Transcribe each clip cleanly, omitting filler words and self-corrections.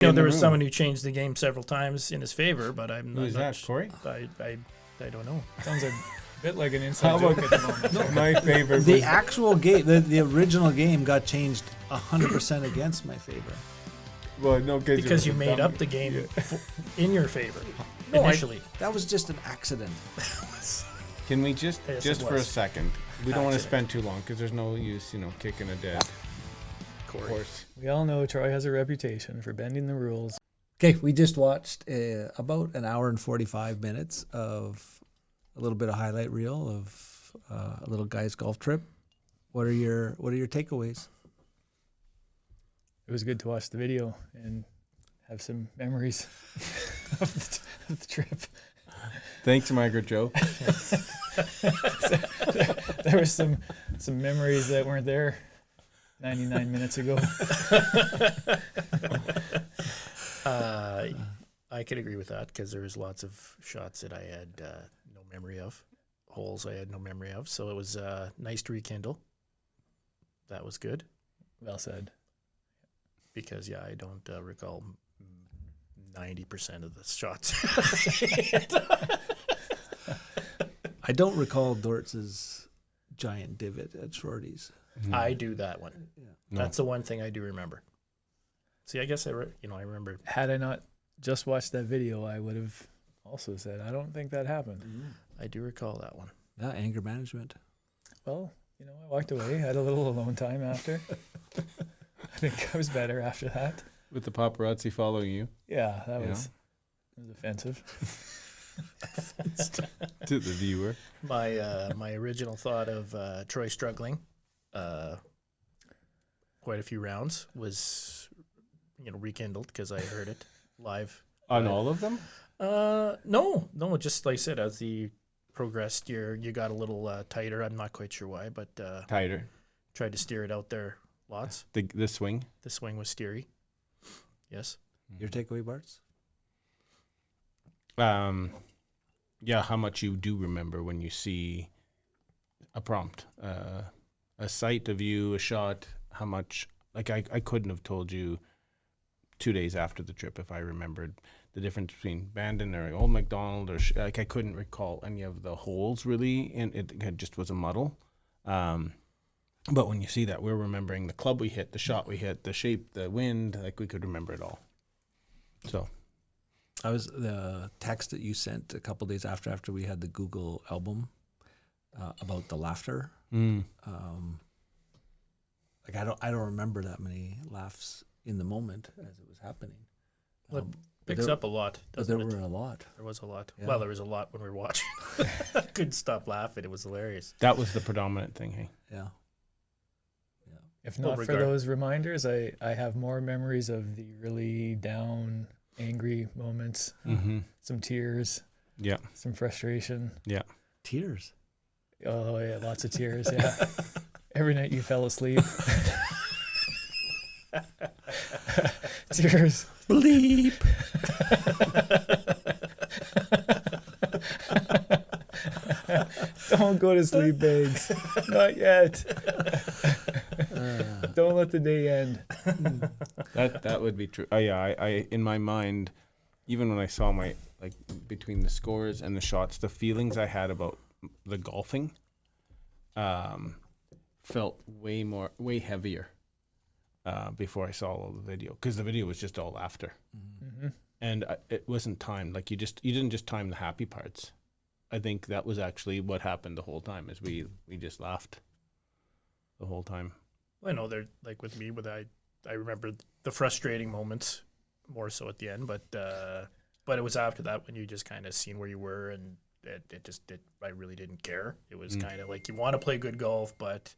You know, there was someone who changed the game several times in his favor, but I'm Who is that, Corey? I don't know. Sounds a bit like an inside joke at the moment. My favorite. The actual game, the original game got changed 100% against my favor. Well, no, because you made up the game in your favor initially. That was just an accident. Can we just for a second? We don't want to spend Accident. too long because there's no use, kicking a dead horse. We all know Troy has a reputation for bending the rules. Okay, we just watched about an hour and 45 minutes of a little bit of highlight reel of a little guy's golf trip. What are your takeaways? It was good to watch the video and have some memories of the trip. Thanks, Margaret Joe. There were some memories that weren't there 99 minutes ago. I could agree with that because there was lots of shots that I had no memory of, holes I had no memory of. So it was nice to rekindle. That was good. Well said. Because, I don't recall 90% of the shots. I don't recall Dortz's giant divot at Shorty's. I do that one. Yeah. No. That's the one thing I do remember. See, I guess I remember. Had I not just watched that video, I would have also said, I don't think that happened. I do recall that one. Yeah, anger management. Well, I walked away, had a little alone time after. I think I was better after that. With the paparazzi following you. Yeah, that was offensive. To the viewer. My original thought of Troy struggling quite a few rounds was rekindled because I heard it live. On all of them? No, just like I said, as the progressed, you got a little tighter. I'm not quite sure why, but Tighter. tried to steer it out there lots. The swing? The swing was steery. Yes. Your takeaway, Bart's? How much you do remember when you see a prompt, a sight of you, a shot, how much, I couldn't have told you 2 days after the trip if I remembered the difference between Bandon or old MacDonald or I couldn't recall any of the holes really, and it just was a muddle. But when you see that, we're remembering the club we hit, the shot we hit, the shape, the wind, we could remember it all. So. I was the text that you sent a couple days after we had the Google album about the laughter. I don't remember that many laughs in the moment as it was happening. Well, it picks up a lot. But there were a lot. There was a lot. Yeah. Well, there was a lot when we were watching. I couldn't stop laughing. It was hilarious. That was the predominant thing, hey? Yeah. If not for those reminders, I have more memories of the really down, angry moments, some tears, some frustration. Yeah. Tears. Oh, yeah, lots of tears, yeah. Every night you fell asleep. Tears. Bleep. Don't go to sleep, Biggs. Not yet. Don't let the day end. That would be true. I in my mind, even when I saw my between the scores and the shots, the feelings I had about the golfing felt way heavier before I saw all the video, because the video was just all laughter, and it wasn't timed. You didn't just time the happy parts. I think that was actually what happened the whole time, is we just laughed the whole time. I know they're with me, I remember the frustrating moments more so at the end, but it was after that when you just kind of seen where you were, and I really didn't care. It was kind of you want to play good golf, but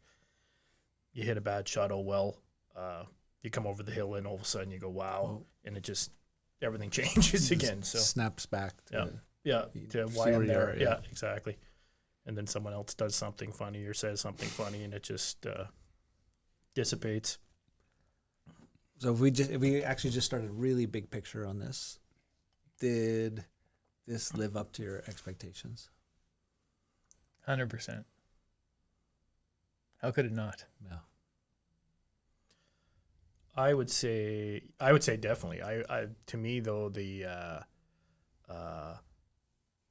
you hit a bad shot. Oh well, you come over the hill and all of a sudden you go wow, and it just everything changes again. So snaps back. To why I'm there. Yeah, exactly. And then someone else does something funny or says something funny, and it just dissipates. So if we actually just started really big picture on this, did this live up to your expectations? 100%. How could it not? Yeah. I would say definitely. I to me though, the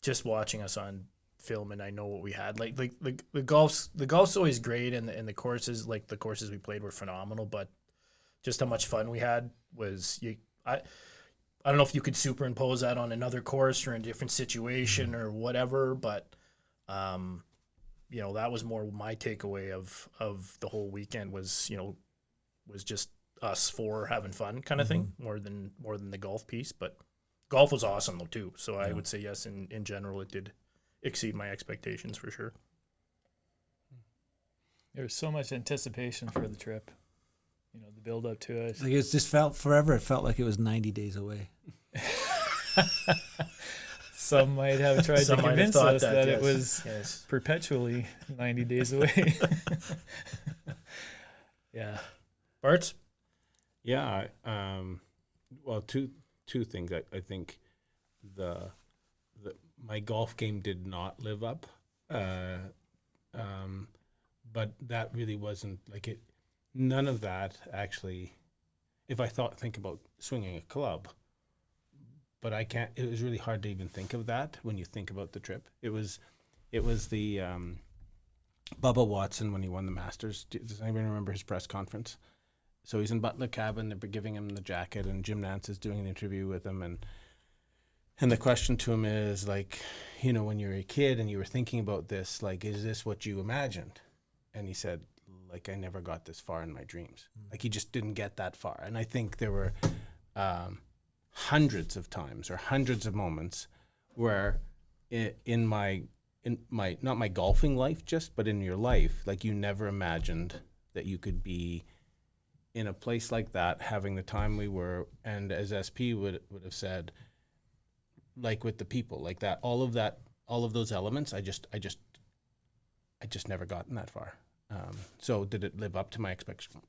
just watching us on film, and I know what we had. Like the golf's always great, and the courses, like the courses we played, were phenomenal. But just how much fun we had was I don't know if you could superimpose that on another course or in a different situation or whatever, but that was more my takeaway of the whole weekend was just us four having fun kind of thing more than the golf piece. But golf was awesome though too. So I would say yes, in general it did exceed my expectations for sure. There was so much anticipation for the trip. The build up to it. Like it just felt forever. It felt like it was 90 days away. Some might have tried to convince us that it was perpetually 90 days away. Yeah. Bart? Yeah. Well, two things. I think my golf game did not live up, but that really wasn't like it. None of that actually. If I think about swinging a club, but I can't. It was really hard to even think of that when you think about the trip. It was the Bubba Watson when he won the Masters. Does anybody remember his press conference? So he's in Butler Cabin. They're giving him the jacket, and Jim Nantz is doing an interview with him, and the question to him is like, when you were a kid and you were thinking about this, like, is this what you imagined? And he said, like, I never got this far in my dreams. Like, he just didn't get that far. And I think there were hundreds of times or hundreds of moments where in my not my golfing life but in your life, like, you never imagined that you could be in a place like that, having the time we were, and as SP would have said, like, with the people, like that, all of those elements, I just never gotten that far. So did it live up to my expectations?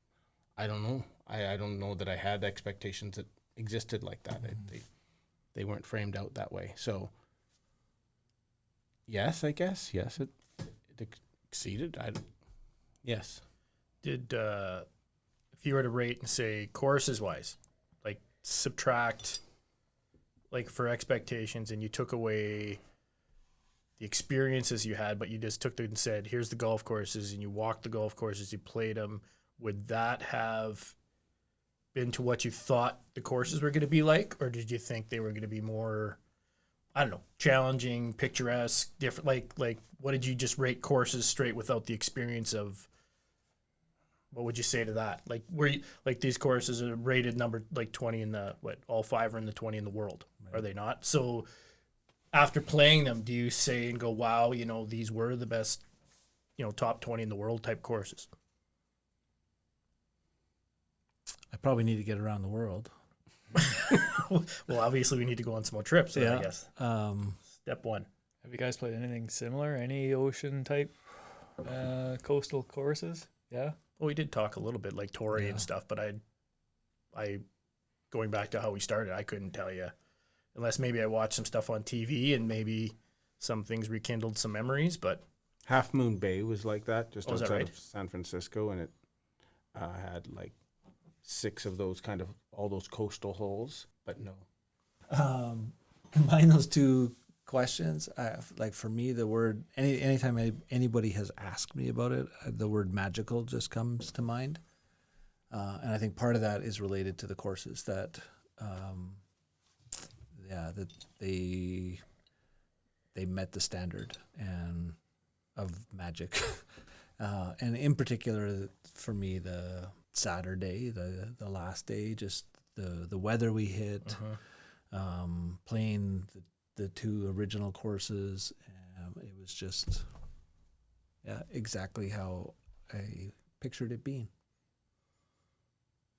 I don't know. I don't know that I had expectations that existed like that. They weren't framed out that way. So yes, I guess. Yes, it exceeded. Yes. Did if you were to rate and say courses wise, like subtract, like for expectations, and you took away the experiences you had, but you just took them and said, here's the golf courses, and you walked the golf courses, you played them, would that have been to what you thought the courses were going to be like? Or did you think they were going to be more, I don't know, challenging, picturesque, different? Like what did you just rate courses straight without the experience of? What would you say to that? Like, were you, like, these courses are rated number like 20 in the, all 5 are in the 20 in the world, right? Are they not? So after playing them, do you say and go, wow, these were the best, top 20 in the world type courses? I probably need to get around the world. Well, obviously we need to go on some more trips, I guess. Step one. Have you guys played anything similar? Any ocean type coastal courses? Yeah. Well, we did talk a little bit like Torrey and stuff, but I going back to how we started, I couldn't tell you, unless maybe I watched some stuff on TV and maybe some things rekindled some memories. But Half Moon Bay was like that, just outside right? of San Francisco, and it had like 6 of those kind of all those coastal holes. But no, combine those two questions. Like for me, the word anytime anybody has asked me about it, the word magical just comes to mind, and I think part of that is related to the courses that, that they met the standard and of magic, and in particular for me, the Saturday, the last day, just the weather we hit, playing the 2 original courses, it was just exactly how I pictured it being.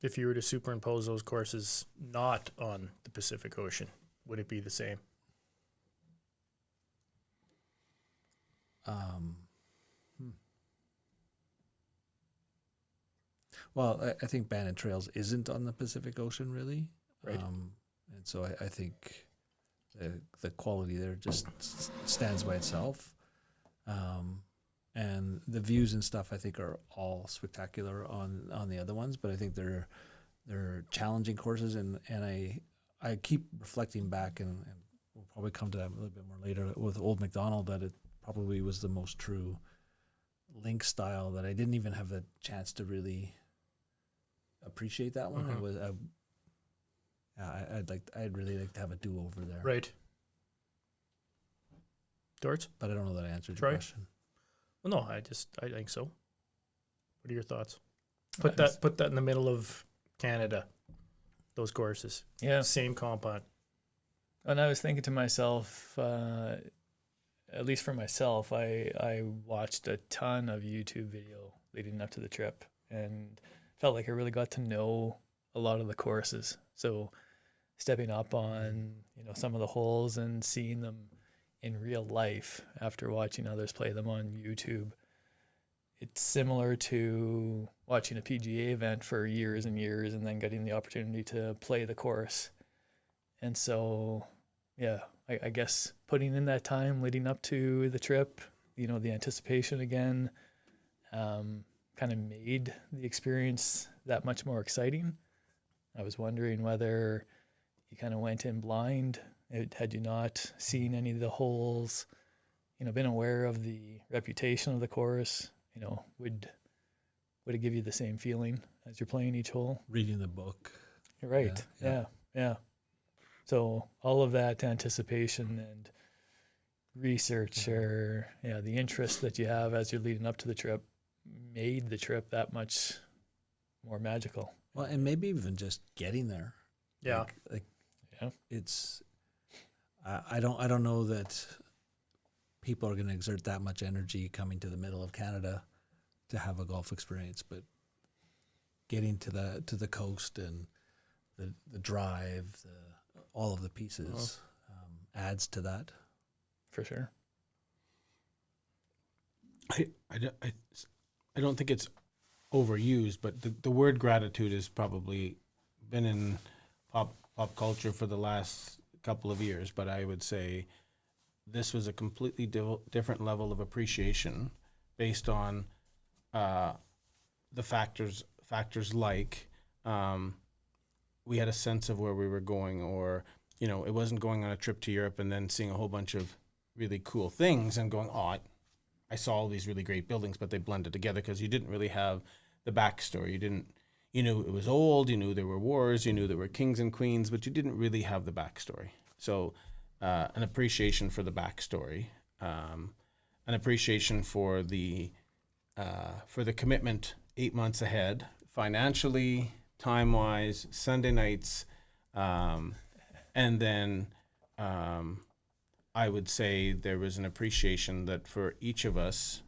If you were to superimpose those courses not on the Pacific Ocean, would it be the same? Well, I think Bandon Trails isn't on the Pacific Ocean, really. Right. And so I think the quality there just stands by itself. And the views and stuff, I think, are all spectacular on the other ones, but I think they're they're challenging courses, and I keep reflecting back, and we'll probably come to that a little bit more later with Old MacDonald, that it probably was the most true link style that I didn't even have a chance to really appreciate that one. It was I'd really like to have a do-over there. Right. Dorts? But I don't know that I answered Troy? your question. Well, no, I think so. What are your thoughts? Put that in the middle of Canada, those courses. Yeah. Same compound. And I was thinking to myself, at least for myself, I watched a ton of YouTube video leading up to the trip and felt like I really got to know a lot of the courses. So stepping up on, some of the holes and seeing them in real life after watching others play them on YouTube, it's similar to watching a PGA event for years and years and then getting the opportunity to play the course. And so, yeah, I guess putting in that time leading up to the trip, the anticipation again, kind of made the experience that much more exciting. I was wondering whether you kind of went in blind. Had you not seen any of the holes, been aware of the reputation of the course, would it give you the same feeling as you're playing each hole? Reading the book. Right. Yeah. So all of that anticipation and research, or the interest that you have as you're leading up to the trip, made the trip that much more magical. Well, and maybe even just getting there. Yeah. It's. I don't know that people are going to exert that much energy coming to the middle of Canada to have a golf experience, but getting to the coast and the drive, all of the pieces adds to that. For sure. I don't think it's overused, but the word gratitude has probably been in pop culture for the last couple of years, but I would say this was a completely different level of appreciation based on the factors like we had a sense of where we were going, or it wasn't going on a trip to Europe and then seeing a whole bunch of really cool things and going, I saw all these really great buildings, but they blended together because you didn't really have the backstory. You knew it was old, you knew there were wars, you knew there were kings and queens, but you didn't really have the backstory. So an appreciation for the backstory, an appreciation for the commitment 8 months ahead, financially, time-wise, Sunday nights, and then I would say there was an appreciation that for each of us,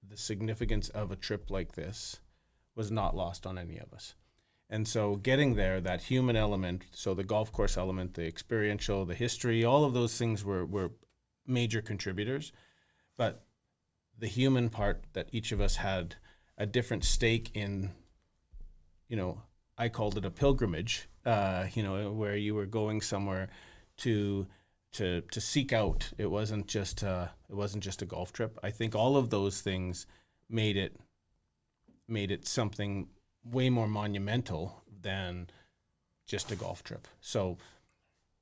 the significance of a trip like this was not lost on any of us. And so getting there, that human element, so the golf course element, the experiential, the history, all of those things were major contributors. But the human part, that each of us had a different stake in, I called it a pilgrimage, where you were going somewhere to seek out. It wasn't just a golf trip. I think all of those things made it something way more monumental than just a golf trip. So,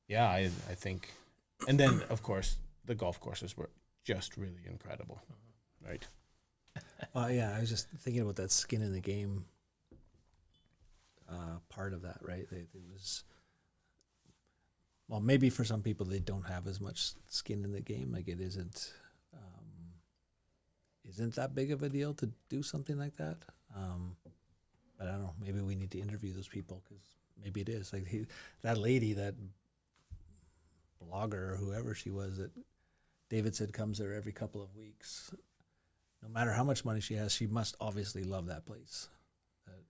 yeah, I think, and then of course the golf courses were just really incredible, right? Yeah, I was just thinking about that skin in the game part of that, right? It was, well, maybe for some people they don't have as much skin in the game. Like it isn't that big of a deal to do something like that. But I don't know. Maybe we need to interview those people, because maybe it is. Like that lady, that blogger or whoever she was, that David said comes there every couple of weeks. No matter how much money she has, she must obviously love that place. Right.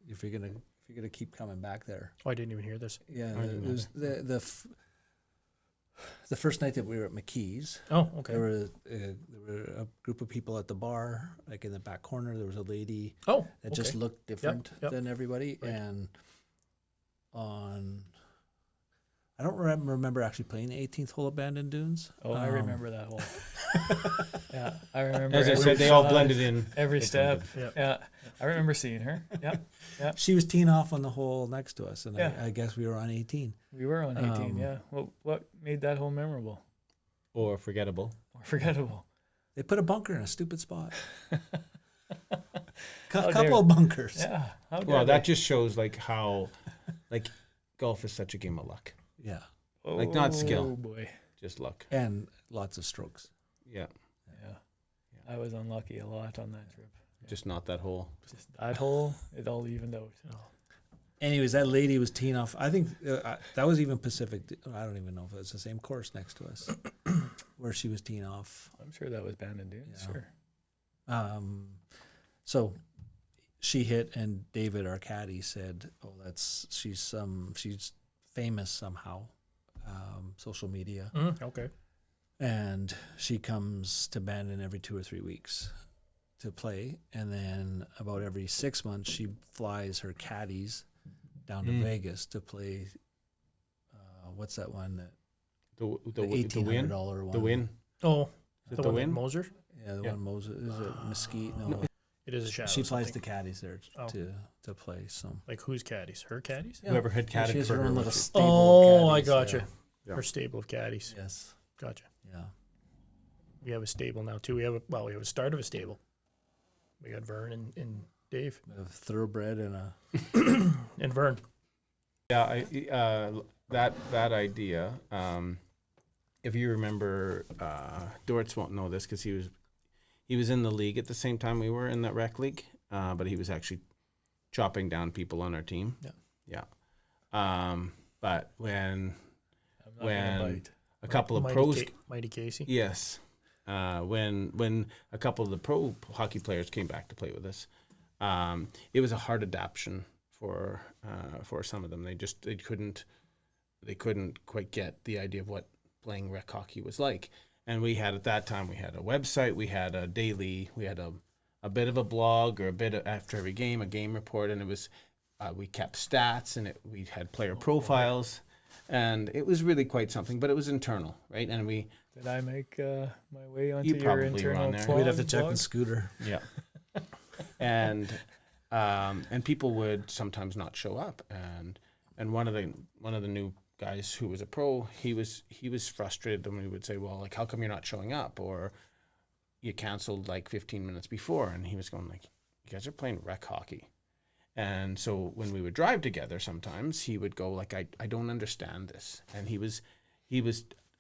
If you're gonna keep coming back there. Oh, I didn't even hear this. Yeah, it was the first night that we were at McKee's. Oh, okay. There were a group of people at the bar, like in the back corner. There was a lady that just looked different than everybody. Right. And I don't remember actually playing the 18th hole at Bandon Dunes. Oh, I remember that hole. Yeah, I remember. As I said, they all blended in. Every step. Yep. Yeah, I remember seeing her. Yeah. She was teeing off on the hole next to us, and Yeah. I guess we were on 18. We were on 18. Yeah. What made that hole memorable Or forgettable. or forgettable? They put a bunker in a stupid spot. How Couple dare- of bunkers. Yeah. How Well, dare that just shows like how, like, golf is such a game of luck. Yeah. they? like, not skill. Oh boy. Just luck. And lots of strokes. Yeah. Yeah. I was unlucky a lot on that trip. Just not that hole. Just that hole, it all evened out. Anyways, that lady was teeing off. I think that was even Pacific. I don't even know if it was the same course next to us where she was teeing off. I'm sure that was Bandon Dunes. Yeah. Sure. So she hit, and David, our caddy, said, "Oh, she's famous somehow, social media, Okay. and she comes to Bandon every 2 or 3 weeks to play, and then about every 6 months she flies her caddies down to Vegas to play. What's that one? The $1,800 one. The win. Oh, Is it the the one win? at Moser? Yeah, the Yeah. one Moses. Is it Mesquite? No, It is a shadow. she flies something. the caddies there Oh. to play. So Like whose caddies? Her caddies? yeah. Whoever had caddied She has for her her own was little she- stable of Oh, I caddies, gotcha. Yeah. Her stable of caddies. Yes. Gotcha. Yeah. We have a stable now too. We have a start of a stable. We got Vern and Dave A thoroughbred and a and Vern. Yeah, that idea. If you remember, Dortz won't know this because he was in the league at the same time we were in that rec league, but he was actually chopping down people on our team. Yeah. But when I'm not gonna bite. a couple of Mighty pros, Mighty Casey. yes, when a couple of the pro hockey players came back to play with us, it was a hard adaptation for some of them. They couldn't quite get the idea of what playing rec hockey was like. And we had, at that time, we had a website, we had a daily, we had a bit of a blog, or a bit of, after every game, a game report, and it was we kept stats, and we had player profiles, and it was really quite something. But it was internal, right? And we Did I make my way onto You your probably were internal on there. blog? we'd have to check blog? the scooter. yeah, and people would sometimes not show up, and one of the new guys who was a pro, he was frustrated, and we would say, well, like, how come you're not showing up, or you canceled like 15 minutes before, and he was going like, you guys are playing rec hockey. And so when we would drive together, sometimes he would go like, I don't understand this, and he was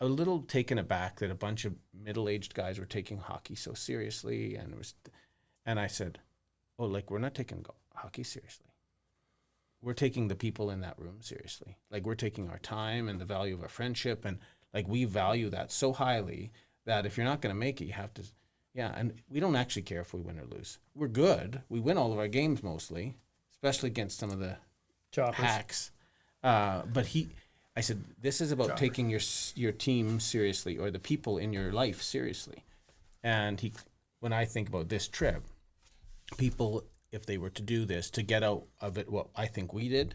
a little taken aback that a bunch of middle-aged guys were taking hockey so seriously, and I said, oh, like, we're not taking hockey seriously. We're taking the people in that room seriously. Like, we're taking our time and the value of our friendship, and like, we value that so highly that if you're not going to make it, you have to. Yeah, and we don't actually care if we win or lose. We're good. We win all of our games mostly, especially against some of the Choppers. hacks. But I said, this is about taking your team seriously, or the people in your life seriously. And when I think about this trip, people, if they were to do this, to get out of it what I think we did,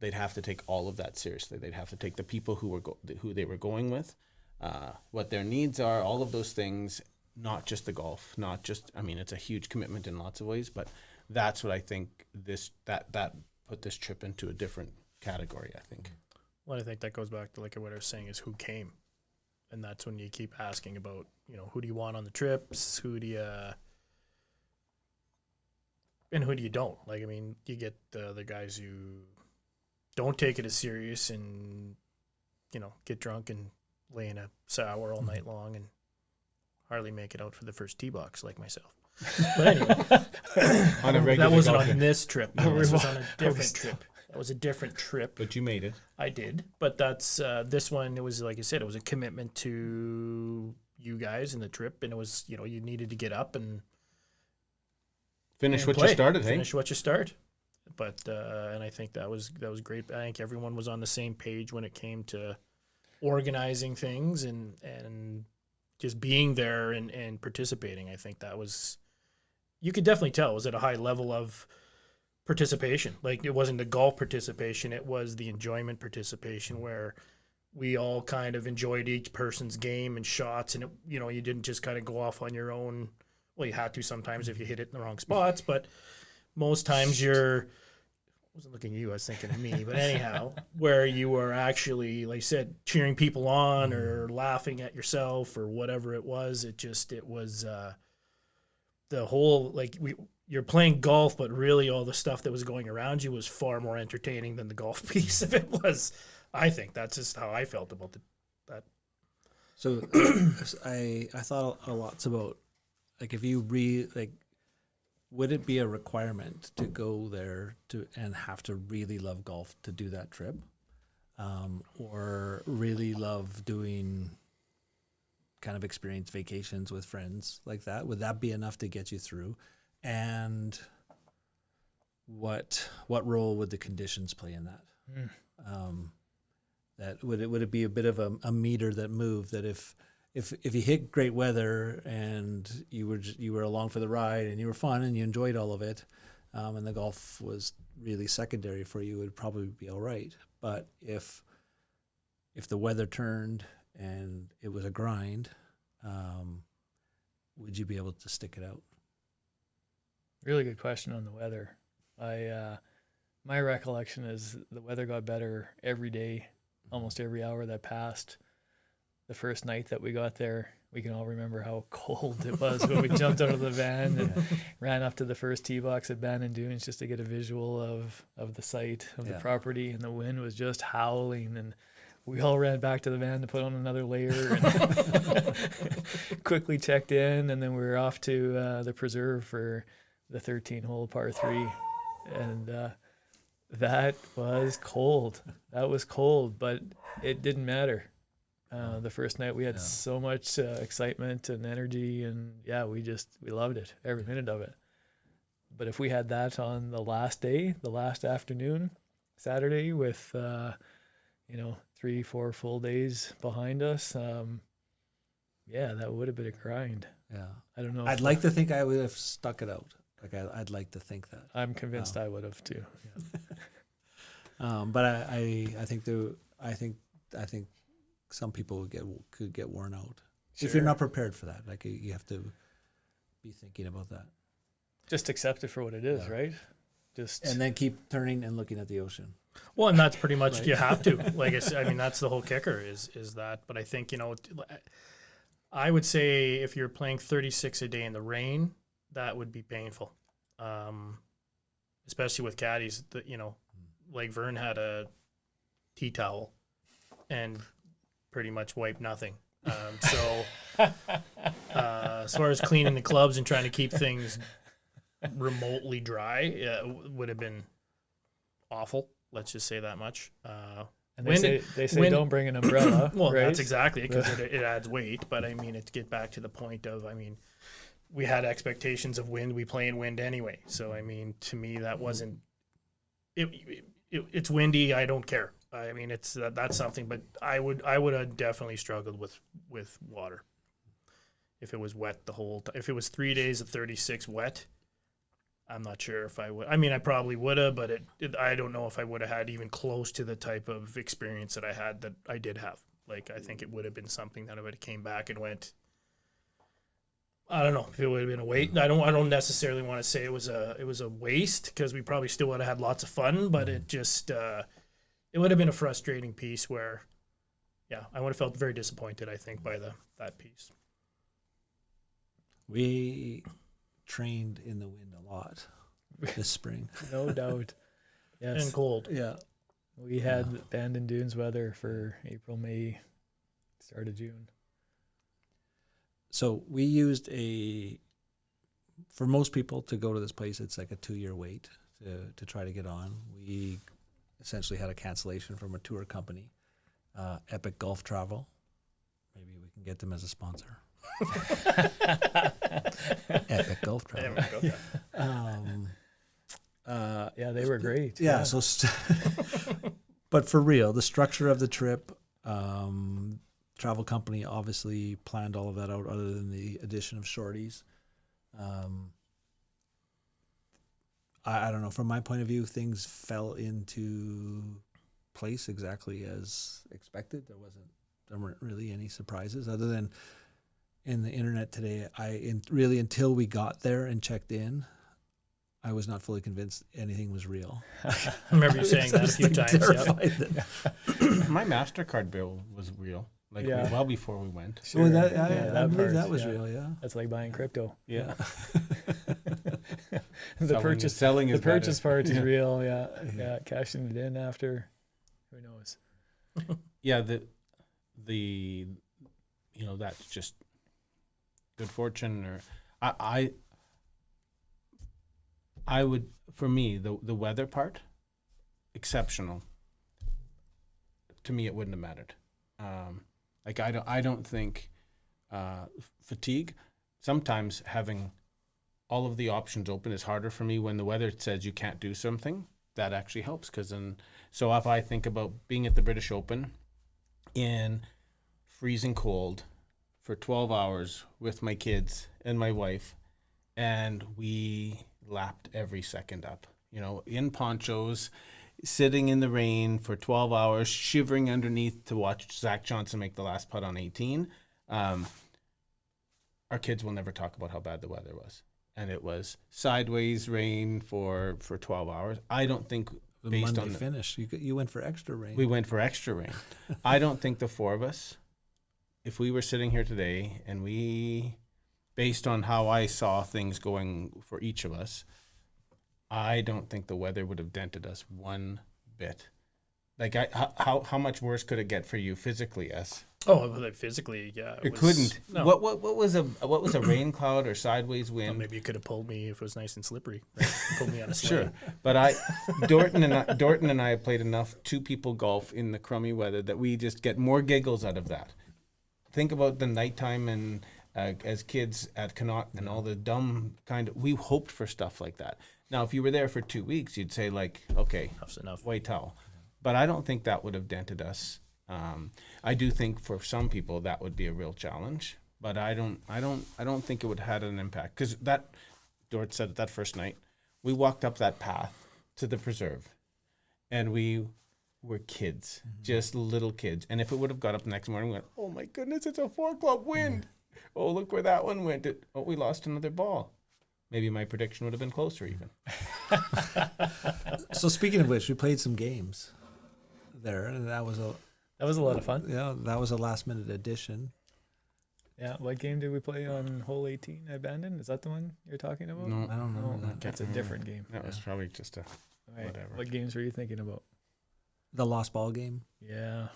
they'd have to take all of that seriously. They'd have to take the people who they were going with, what their needs are, all of those things, not just the golf, not just, I mean, it's a huge commitment in lots of ways, but that's what I think that put this trip into a different category, I think. Well, I think that goes back to like what I was saying is who came. And that's when you keep asking about, who do you want on the trips? Who do you don't? Like, I mean, you get the guys who don't take it as serious and, get drunk and lay in a sour all night long and hardly make it out for the first tee box like myself. But anyway, that wasn't on this trip. No, this was on a different trip. That was a different trip. But you made it. I did. But that's this one, it was, like I said, it was a commitment to you guys in the trip. And it was, you needed to get up and Finish what play. you started, hey? Finish what you start. But and I think that was great. I think everyone was on the same page when it came to organizing things and just being there and participating. I think that was, you could definitely tell it was at a high level of participation. Like, it wasn't the golf participation, it was the enjoyment participation, where we all kind of enjoyed each person's game and shots, and it, you know, you didn't just kind of go off on your own. Well, you had to sometimes if you hit it in the wrong spots, but most times I wasn't looking at you, I was thinking of me, but anyhow, where you were actually, like I said, cheering people on or laughing at yourself or whatever it was. It was the whole, like, you're playing golf, but really all the stuff that was going around you was far more entertaining than the golf piece of it was. I think that's just how I felt about that. So I thought a lot about, like, if you would it be a requirement to go there and have to really love golf to do that trip, or really love doing kind of experience vacations with friends like that? Would that be enough to get you through? And what role would the conditions play in that? That would it be a bit of a meter that moved, that if you hit great weather and you were along for the ride and you were fun and you enjoyed all of it, and the golf was really secondary for you, it would probably be all right. But if the weather turned and it was a grind, would you be able to stick it out? Really good question on the weather. My recollection is the weather got better every day, almost every hour that passed. The first night that we got there, we can all remember how cold it was when we jumped out of the van and ran up to the first tee box at Bandon Dunes just to get a visual of the site, of the property, and the wind was just howling, and we all ran back to the van to put on another layer and quickly checked in, and then we were off to the preserve for the 13-hole par 3, and that was cold. That was cold, but it didn't matter. The first night we had so much excitement and energy, and we loved it, every minute of it. But if we had that on the last day, the last afternoon, Saturday, with 3-4 full days behind us, that would have been a grind. Yeah, I don't know. I'd like to think I would have stuck it out. Like I'd like to think that. I'm convinced I would have too. Yeah. But I think some people could get worn out if you're not prepared for that. Like, you have to be thinking about that. Just accept it for what it is, right? And then keep turning and looking at the ocean. Well, and that's pretty much you have to. Like I mean, that's the whole kicker is that. But I think, I would say if you're playing 36 a day in the rain, that would be painful, especially with caddies. Like Vern had a tea towel and pretty much wiped nothing. As far as cleaning the clubs and trying to keep things remotely dry, it would have been awful. Let's just say that much. And they say don't bring an umbrella. Well, right? That's exactly because it adds weight. But I mean, to get back to the point of, we had expectations of wind. We play in wind anyway. So I mean, to me, that wasn't. It's windy. I don't care. I mean, that's something. But I would have definitely struggled with water if it was wet the whole time. If it was 3 days of 36 wet, I'm not sure if I would. I mean, I probably would have, but I don't know if I would have had even close to the type of experience that I did have. Like, I think it would have been something that I would have came back and went. I don't know if it would have been a waste. I don't necessarily want to say it was a waste, because we probably still would have had lots of fun, but it just it would have been a frustrating piece where, I would have felt very disappointed, I think, by that piece. We trained in the wind a lot this spring. No doubt. Yes. And cold. Yeah. We had Bandon Dunes weather for April, May, start of June. So we used for most people to go to this place, it's like a 2-year wait to try to get on. We essentially had a cancellation from a tour company, Epic Golf Travel. Maybe we can get them as a sponsor. Epic Golf Travel. They were great. Yeah. So, but for real, the structure of the trip, travel company obviously planned all of that out, other than the addition of Shorty's. I don't know. From my point of view, things fell into place exactly as expected. There weren't really any surprises other than in the internet today. Really until we got there and checked in, I was not fully convinced anything was real. I remember you saying that a few times. My MasterCard bill was real. Like well before we went. Sure. I believe that was real. Yeah, that's like buying crypto. Yeah. The purchase part is real. Yeah. Yeah. Cashing it in after, who knows? Yeah. The that's just good fortune, or I would, for me, the weather part, exceptional. To me, it wouldn't have mattered. Like I don't think fatigue. Sometimes having all of the options open is harder for me when the weather says you can't do something. That actually helps so if I think about being at the British Open in freezing cold for 12 hours with my kids and my wife, and we lapped every second up, in ponchos, sitting in the rain for 12 hours, shivering underneath to watch Zach Johnson make the last putt on 18. Our kids will never talk about how bad the weather was. And it was sideways rain for 12 hours. I don't think based on the finish, you went for extra rain. We went for extra rain. I don't think the four of us, if we were sitting here today and based on how I saw things going for each of us, I don't think the weather would have dented us one bit. Like how much worse could it get for you physically, S? Oh, like physically, yeah. It couldn't. No. What was a rain cloud or sideways wind? Well, maybe you could have pulled me if it was nice and slippery. Right? Pulled me on a sleigh. Sure, but Dorton and I have played enough two-people golf in the crummy weather that we just get more giggles out of that. Think about the nighttime and as kids at Connaught and all the dumb we hoped for stuff like that. Now, if you were there for 2 weeks, you'd say like, okay, enough's enough. White towel. But I don't think that would have dented us. I do think for some people that would be a real challenge, but I don't think it would have had an impact because Dort said it that first night. We walked up that path to the preserve, and we were kids, just little kids. And if it would have got up the next morning, we went, oh my goodness, it's a 4-club wind. Oh, look where that one went. We lost another ball. Maybe my prediction would have been closer even. So speaking of which, we played some games there, and that was a lot of fun. Yeah, that was a last-minute addition. Yeah, what game did we play on hole 18 at Bandon? Is that the one you're talking about? No, I don't know. That's a different game. That was probably just whatever. What games were you thinking about? The lost ball game. Yeah.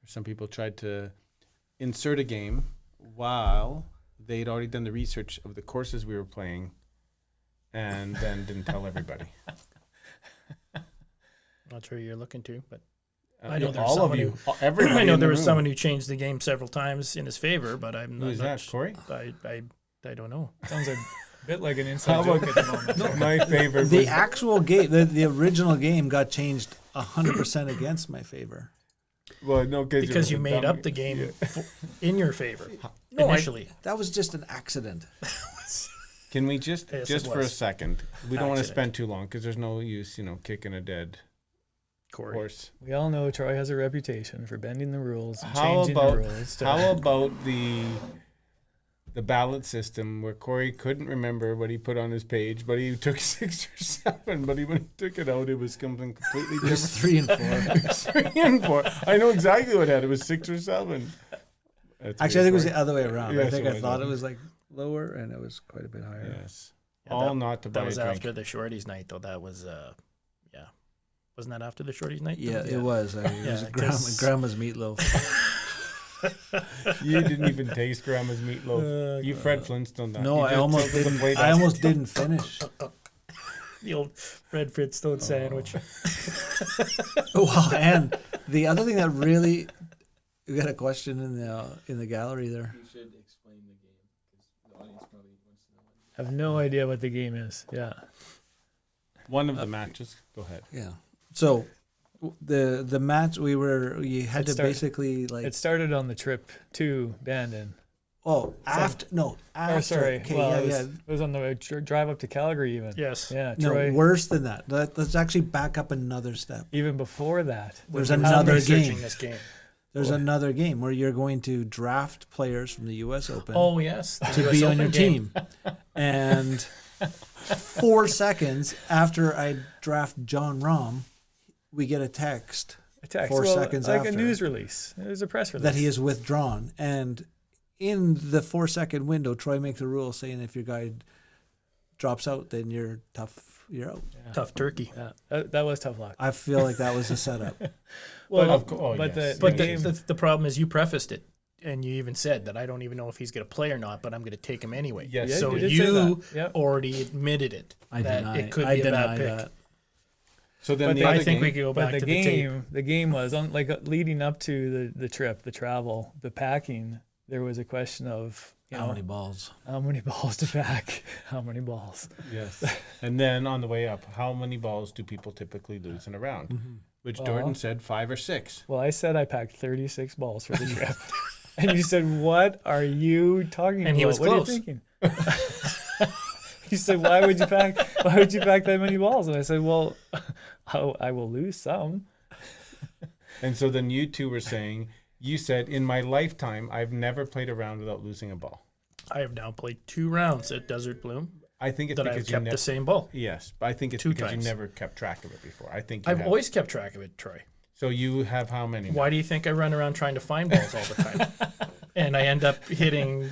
Some people tried to insert a game while they'd already done the research of the courses we were playing and then didn't tell everybody. Not sure you're looking to, but I know all of you. Everybody. I know there was someone who changed the game several times in his favor, but I'm not. Who is that, Corey? I don't know. Sounds a bit like an inside joke at the moment. My favorite. The actual game, the original game, got changed 100% against my favor. Well, no, because you made up the game in your favor initially. That was just an accident. Can we just for a second? We don't want to spend too long because there's no use, kicking a dead horse. We all know Troy has a reputation for bending the rules and How changing about the rules. how about the ballot system where Corey couldn't remember what he put on his page, but he took 6 or 7, but when he took it out, it was something completely different. It was 3 and 4. It was 3 and 4. I know exactly what it had. It was 6 or 7. Actually, I think it was the other way around. Yes, I think I thought it was like lower, and it was quite a bit higher. Yes. All not to buy that was a drink. after the Shorty's night, though. That was, Wasn't that after the Shorty's night? Yeah, it was. It was grandma's meatloaf. You didn't even taste grandma's meatloaf. You Fred Flintstone that. No, I almost didn't finish. The old Fred Flintstone sandwich. Wow, and the other thing that really, we got a question in the gallery there. You should explain the game because the audience probably wants to know. I have no idea what the game is. Yeah. One of the matches. Go ahead. Yeah. So the match we had to basically like. It started on the trip to Bandon. After. Sorry. Okay, Well, yeah. it was on the drive up to Calgary even. Yes. Yeah, No, Troy. worse than that. Let's actually back up another step. Even before that. There's When you were another researching game. This game. There's another game where you're going to draft players from the U.S. Open Oh yes, the to US be on Open your game. team. And 4 seconds after I draft John Rahm, we get a text. A text. 4 seconds like after. a news release. It was a press release. That he is withdrawn. And in the 4-second window, Troy makes a rule saying if your guy drops out, then you're tough. You're out. Yeah. Tough turkey. Yeah, that was tough luck. I feel like that was a setup. Well, but yes. the problem is you prefaced it, and you even said that I don't even know if he's going to play or not, but I'm going to take him anyway. Yes. Yeah, So you did say you that. Yep. already admitted it. I that deny. it could I be a deny bad pick. that. So then But the the- other I think game, we could go But back the to the tape. game was on leading up to the trip, the travel, the packing. There was a question of How many balls? how many balls to pack, how many balls. yes. And then on the way up, how many balls do people typically lose in a round? Mm-hmm. Which Well- Dorton said 5 or 6. Well, I said I packed 36 balls for the trip, and you said, "What are you talking about? And he was what close. are you thinking?" You said, "Why would you pack that many balls?" And I said, "Well, I will lose some." And so then you two were saying, you said, in my lifetime, I've never played a round without losing a ball. I have now played 2 rounds at Desert Bloom I think it's that I've because you kept never. the same ball. Yes, but I think it's 2 because times. you never kept track of it before. I think you I've have. always kept track of it, Troy. So you have how many? Why do you think I run around trying to find balls all the time? And I end up hitting,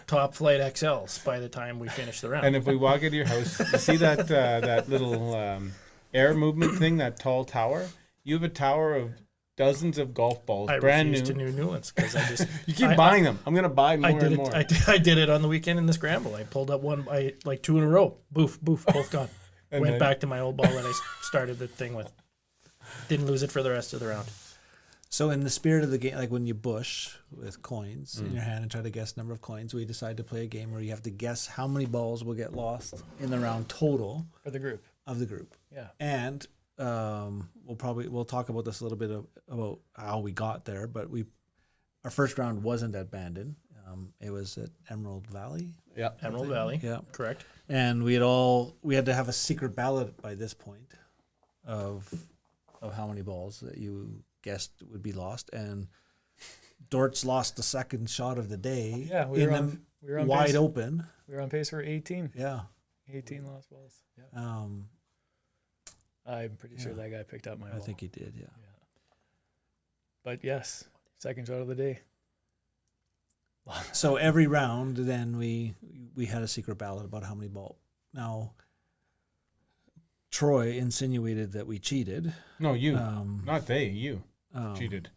top flight XLs by the time we finish the round. And if we walk into your house, you see that that little air movement thing, that tall tower? You have a tower of dozens of golf balls, I brand refuse new. to new ones because I just You keep I- buying them. I'm going to buy more I did and it. more. I did it on the weekend in the scramble. I pulled up one, like 2 in a row. Boof, both gone. And Went then- back to my old ball that I started the thing with. Didn't lose it for the rest of the round. So in the spirit of the game, like when you bush with coins in your hand and try to guess number of coins, we decided to play a game where you have to guess how many balls will get lost in the round total For the group. of the group. Yeah. And we'll talk about this a little bit about how we got there. But our first round wasn't at Bandon. It was at Emerald Valley. Yeah. Emerald Valley. Yeah. Correct. And we had to have a secret ballot by this point of how many balls that you guessed would be lost. And Dort's lost the second shot of the day. Yeah, we were on wide pace. open. We were on pace for 18. Yeah. 18 lost balls. Yeah. I'm pretty sure that guy picked up my I ball. think he did. Yeah. But yes, second shot of the day. So every round, then we had a secret ballot about how many balls. Now, Troy insinuated that we cheated. No, you. Not You cheated.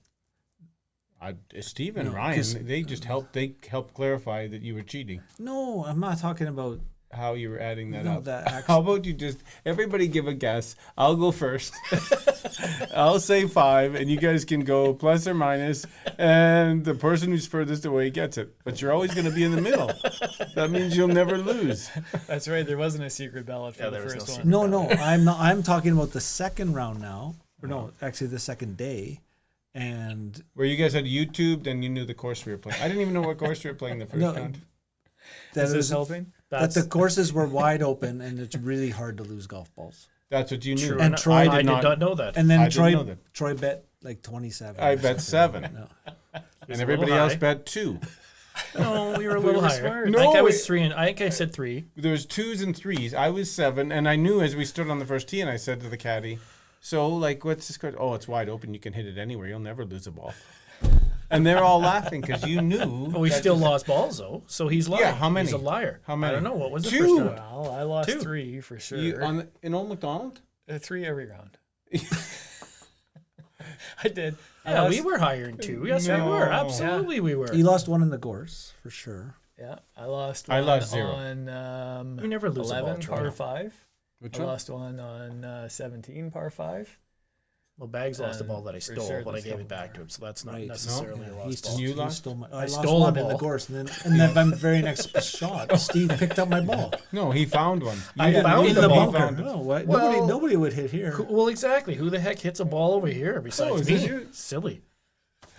Steve and No, Ryan, 'cause- they helped clarify that you were cheating. No, I'm not talking about How you were adding that up. that. How about you just everybody give a guess? I'll go first. I'll say 5, and you guys can go plus or minus, and the person who's furthest away gets it. But you're always going to be in the middle. That means you'll never lose. That's right. There wasn't a secret ballot for the there was first no one. secret No, I'm not. I'm talking about the second round now. Or no, actually the second day, and Where you guys had YouTubed and you knew the course we were playing. I didn't even know what course we were playing the first No, round. that Is is this helping? that the courses were wide open, and it's really hard to lose golf balls. That's what you knew. True. And And Troy I did did not- not know that. And I then didn't know that. Troy bet like 27. I or bet something. 7. No. And everybody else bet 2. No, we were a little were higher. smart. I think I No, was 3, and I think I said 3. There was 2s and 3s. I was 7, and I knew as we stood on the first tee, and I said to the caddy, "So, like, what's this card? Oh, it's wide open. You can hit it anywhere. You'll never lose a ball." And they're all laughing because you knew. But we that still this- lost balls though, so he's lying. Yeah, how many? He's a liar. How many? I don't know. What was the 2. first round? Well, I lost 2. 3 for sure. You, in Old MacDonald? 3 every round. I did. I Yeah, lost- we were higher than 2. Yes, we No. were. Absolutely, we were. You lost one in the course for sure. Yeah, I lost. I One lost 0. on We never lose a ball, 11 Troy. par 5. Which I one? lost one on 17 par 5. Well, Bags lost the ball that I For stole, sure but I there's gave couple it back to more. him, so that's not Right. necessarily Yeah, a lost ball. You he lost? stole my. I I lost stole a one in the ball. course, and then my very next shot, Steve picked up my ball. No, he found one. You I didn't found lose the it, he bunker. found it. No, what? Well- nobody would hit here. Well, exactly. Who the heck hits a ball over here besides is me? this you? Silly.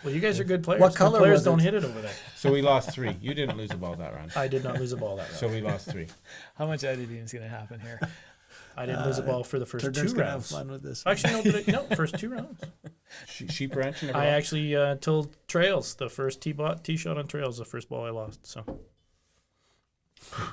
Well, you guys are good players. What color Good players was don't it? hit it over there. So we lost 3. You didn't lose a ball that round. I did not lose a ball that round. So we lost 3. How much editing is going to happen here? I didn't lose a ball for the first Turner's 2 gonna have rounds. fun with this. Actually, no, first 2 rounds. Sheep ranch and I actually told Trails the first tee shot on Trails, the first ball I lost. So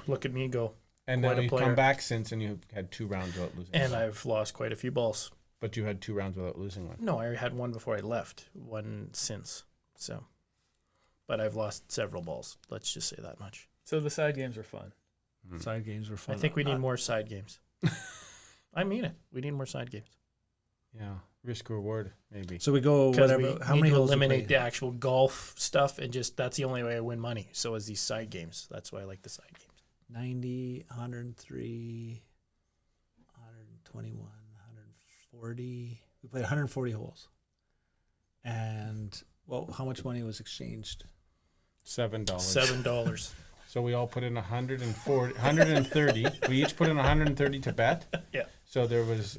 look at me go. And quite now a you player. come back since, and you've had 2 rounds without losing. And I've lost quite a few balls. But you had 2 rounds without losing one. No, I had one before I left, one since. So, but I've lost several balls. Let's just say that much. So the side games were fun. Side games were fun. I think we need more side games. I mean it. We need more side games. Yeah, risk reward maybe. So we go Because whatever. we How need many to holes we eliminate play? the actual golf stuff, and just that's the only way I win money. So as these side games, that's why I like the side games. 90, 103, 121, 140. We played 140 holes. And well, how much money was exchanged? $7. $7. So we all put in 130. We each put in 130 to bet. Yeah. So there was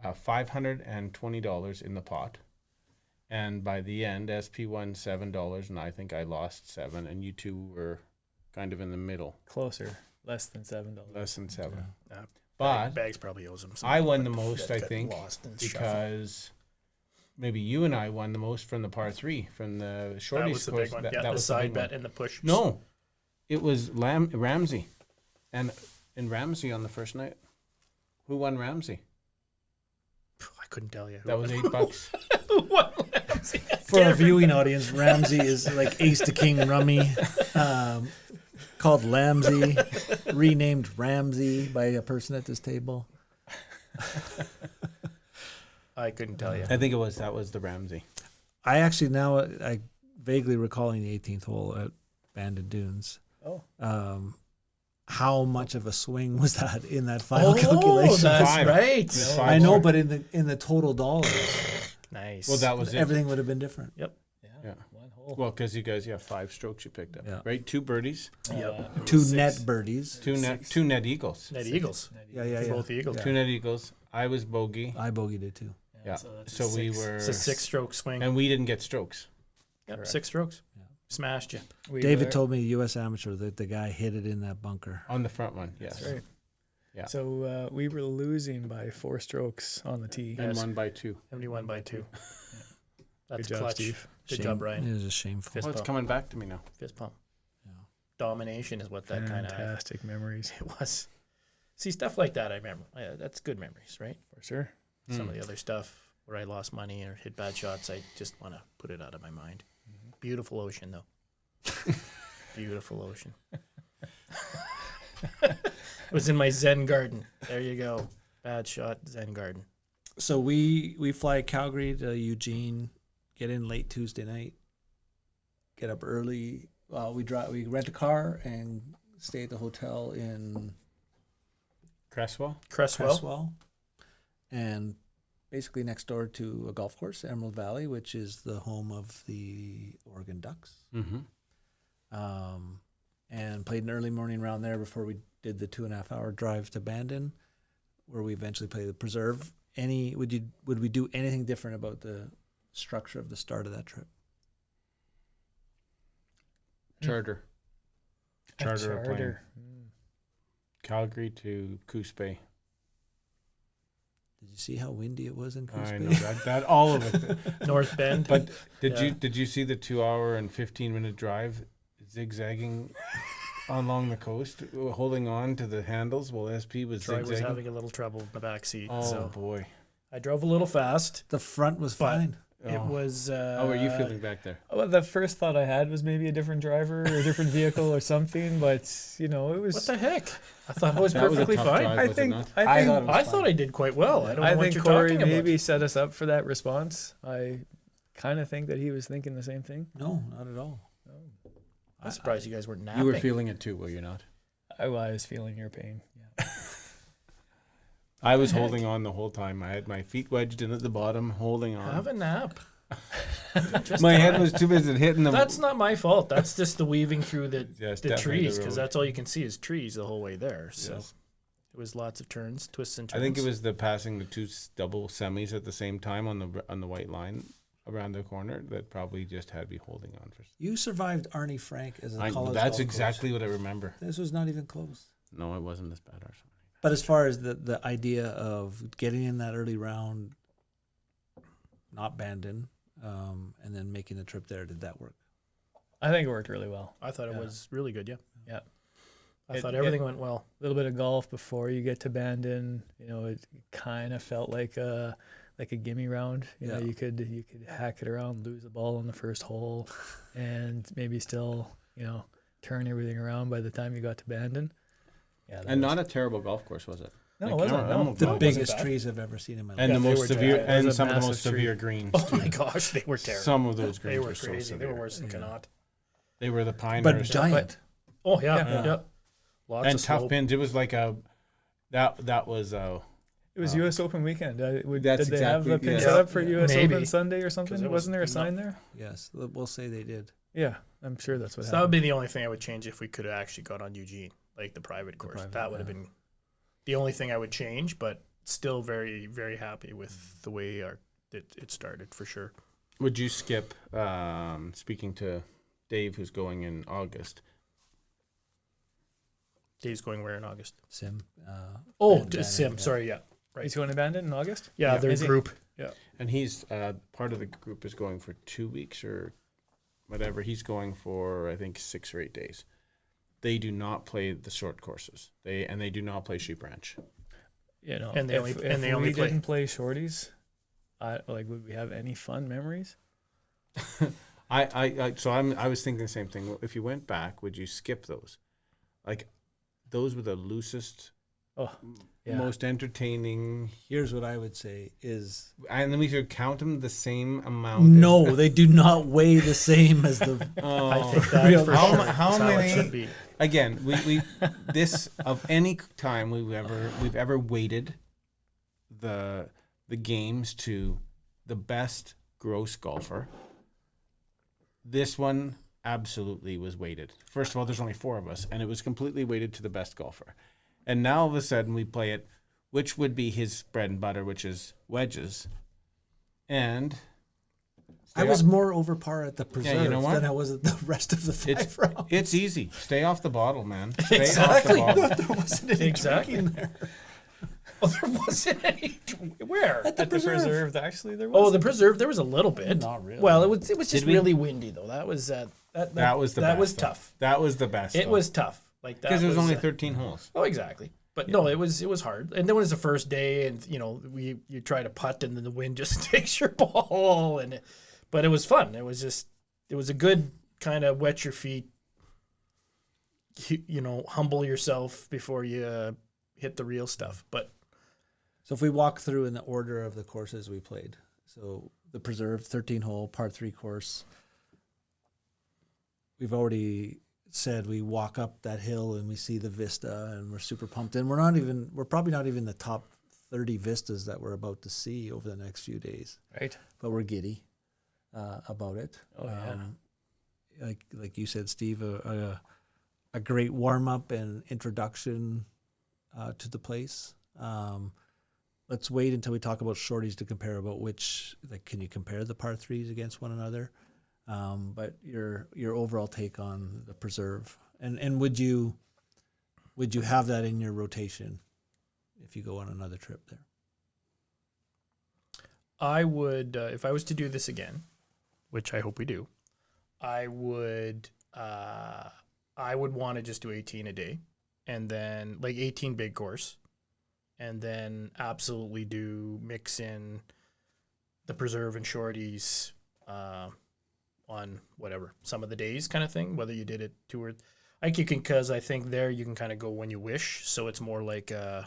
$520 in the pot, and by the end, SP won $7, and I think I lost $7, and you two were kind of in the middle, Closer, less than $7. less than $7. Yeah. But Bags probably owes them. I won the but most, that I got think, lost and shuffled. because maybe you and I won the most from the par 3 from the Shorty That was the course. big one. That Yeah, the was side big one. bet and the push. No, it was Ramsey, and Ramsey on the first night. Who won Ramsey? I couldn't tell you. That was $8. Who won? For our viewing audience, Ramsey is like ace to king rummy, called Lamsey, renamed Ramsey by a person at this table. I couldn't tell you. I think that was the Ramsey. I actually I vaguely recalling the 18th hole at Bandon Dunes. Oh. How much of a swing was that in that final Oh, calculation? that's 5. right. It's I know, 5. but in the total dollars, Nice. Well, that was it. everything would have been different. Yeah. Yeah. One hole. Well, because you guys, 5 strokes you picked up, Yeah. right? 2 birdies, Yep. Two 6. net birdies. 2 net eagles, Net Eagles. Yeah. Both Eagles. 2 net eagles. I was bogey. I bogeyed it too. Yeah. that's So we six. were, It's a 6-stroke swing. and we didn't get strokes. Yep, Correct. 6 strokes. Yeah. Smashed you. David told me, U.S. amateur, that the guy hit it in that bunker. On the front one, yes. That's right. Yeah. So we were losing by 4 strokes on the tee. And Yes. 1 by 2. 71 by 2. That's Good job, clutch. Steve. Good Shame- job, Ryan. It was a shameful. Fist Oh, it's bump. coming back to me now. Fist pump. Yeah. Domination is what that kind of Fantastic memories, it was. See, stuff like that I remember. That's good memories, right? for sure. Some of the other stuff where I lost money or hit bad shots, I just want to put it out of my mind. Beautiful ocean, though. Beautiful ocean. It was in my Zen garden. There you go. Bad shot, Zen garden. So we fly Calgary to Eugene, get in late Tuesday night, get up early. We rent a car and stay at the hotel in Cresswell? Cresswell. and basically next door to a golf course, Emerald Valley, which is the home of the Oregon Ducks. Mm-hmm. And played an early morning round there before we did the 2.5-hour drive to Bandon, where we eventually played the Preserve. Would we do anything different about the structure of the start of that trip? Charter. Charter airplane. Charter. Calgary to Coos Bay. Did you see how windy it was in Coos I Bay? know that all of it. North Bend. But Yeah. did you see the 2-hour and 15-minute drive zigzagging along the coast, holding on to the handles while SP was Troy was zigzagging? having a little trouble in the back seat. Oh So boy! I drove a little fast. The front was But- fine. It Oh. was. How are you feeling back there? Well, the first thought I had was maybe a different driver or a different vehicle or something, but it was. What the heck? I thought it was That was a perfectly tough fine. drive. I was it think. not? I I think. thought it was I fine. thought I did quite well. I don't know I what think you're Corey talking maybe about. set us up for that response. I kind of think that he was thinking the same thing. No, not at all. I'm surprised you guys weren't napping. You were feeling it too, were you not? I was feeling your pain. Yeah. I was holding on the whole time. I had my feet wedged in at the bottom, holding on. Have a nap. Just My a head nap. was too busy hitting them. That's not my fault. That's just the weaving through the Yes, the definitely trees the because road. that's all you can see is trees the whole way there. So Yes. it was lots of twists and I turns. think it was the passing the 2 double semis at the same time on the white line. around the corner that probably just had me holding on for. You survived Arnie Frank as a college That's golf exactly coach. what I remember. This was not even close. No, it wasn't as bad. But as far as the idea of getting in that early round, not Bandon, and then making the trip there, did that work? I think it worked really well. I thought it was really good. Yeah. Yeah. I thought everything went well. A little bit of golf before you get to Bandon. You know, it kind of felt like a gimme round. You know, you could hack it around, lose the ball on the first hole, and maybe still, you know, turn everything around by the time you got to Bandon. Yeah, and not a terrible golf course, was it? No, it wasn't. No, the biggest trees I've ever seen in my life. And the most severe, and some of the most tree. severe greens. Oh my gosh, they were terrible. Some of those They greens were were so crazy. They severe. were worse than Connaught. They were the pioneers. But giant. Oh yeah. Lots and of tough slope. pins. It was like that was It was U.S. Open weekend. That's did they exactly- have a pin yeah. set up for U.S. Maybe. Open Sunday or something? it Wasn't there a was sign there? Yes, we'll say they did. Yeah, I'm sure that's what So that would happened. be the only thing I would change if we could have actually got on Eugene, like the private course. private, That would have been the only thing I would change, but still very, very happy with the way it started for sure. Would you skip, speaking to Dave, who's going in August? Dave's going where in August? Sim. Sim. Yeah. Sorry, yeah. Right. He's going to Bandon in August? Yeah, their Is he? group. Yeah. And he's part of the group is going for 2 weeks or whatever. He's going for, I think, 6 or 8 days. They do not play the short courses. They do not play Sheep Ranch. You know, And they only- and they only we play- didn't play shorties, would we have any fun memories? I was thinking the same thing. If you went back, would you skip those? Like, those were the loosest, most entertaining. Here's what I would say is... And then we should count them the same amount. No, they do not weigh the same as the... I think that for How sure mu- how is many- it should be. Again, we this of any time we've ever weighted the games to the best gross golfer. This one absolutely was weighted. First of all, there's only 4 of us, and it was completely weighted to the best golfer. And now all of a sudden we play it, which would be his bread and butter, which is wedges. And I was more over par at the preserve you know what? than I was at the rest of the 5 rounds. it's easy. Stay off the bottle, man. Stay Exactly. off the bottle. There wasn't any Exactly. drinking there. Oh, there wasn't any. Where? At the preserve, actually, there was. Oh, the preserve. There was a little bit. Not really. Well, it was just Did we? really windy though. That was that was the that best, was though. tough. That was the best. It was tough. Like that because it was only uh, 13 holes. Oh, exactly. But no, it was hard. And then when it's the first day, and you try to putt, and then the wind just takes your ball, but it was fun. It was a good kind of wet your feet. Humble yourself before you hit the real stuff. But So if we walk through in the order of the courses we played, so the preserve 13-hole par 3 course, we've already said we walk up that hill and we see the vista and we're super pumped. And we're probably not even the top 30 vistas that we're about to see over the next few days. Right. But we're giddy about it. Oh, yeah. Like you said, Steve, a great warm up and introduction to the place. Let's wait until we talk about shorties to compare about which, can you compare the par 3s against one another? But your overall take on the preserve, and would you have that in your rotation if you go on another trip there? I would, if I was to do this again, which I hope we do, I would want to just do 18 a day, and then 18 big course, and then absolutely mix in the preserve and shorties on whatever, some of the days kind of thing, whether you did it 2 or you can, because I think there you can kind of go when you wish. So it's more like if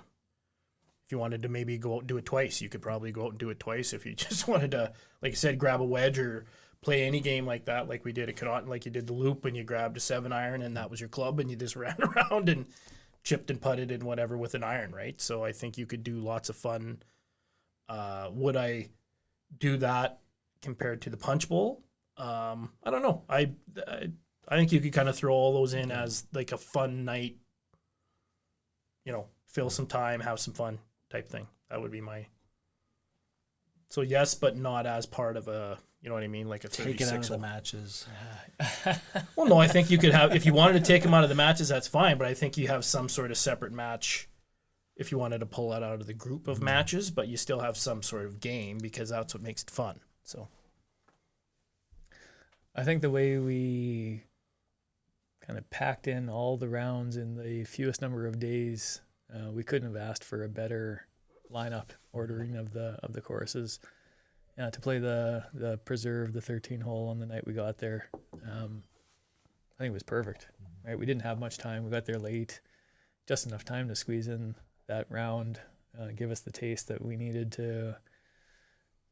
you wanted to maybe go out and do it twice, you could probably go out and do it twice. If you just wanted to, like I said, grab a wedge or play any game like that, like we did at Connaught, like you did the loop and you grabbed a 7-iron and that was your club and you just ran around and chipped and putted and whatever with an iron, right? So I think you could do lots of fun. Would I do that compared to the punch bowl? I don't know. I think you could kind of throw all those in as like a fun night, fill some time, have some fun type thing. That would be my So yes, but not as part of a, you know what I mean, like a Take it out 36 of the hole. matches. Well, no, I think you could have, if you wanted to take them out of the matches, that's fine. But I think you have some sort of separate match if you wanted to pull that out of the group of matches, but you still have some sort of game because that's what makes it fun. So I think the way we kind of packed in all the rounds in the fewest number of days, we couldn't have asked for a better lineup ordering of the courses. Yeah, to play the preserve, the 13 hole on the night we got there, I think it was perfect. Right, we didn't have much time. We got there late, just enough time to squeeze in that round, give us the taste that we needed to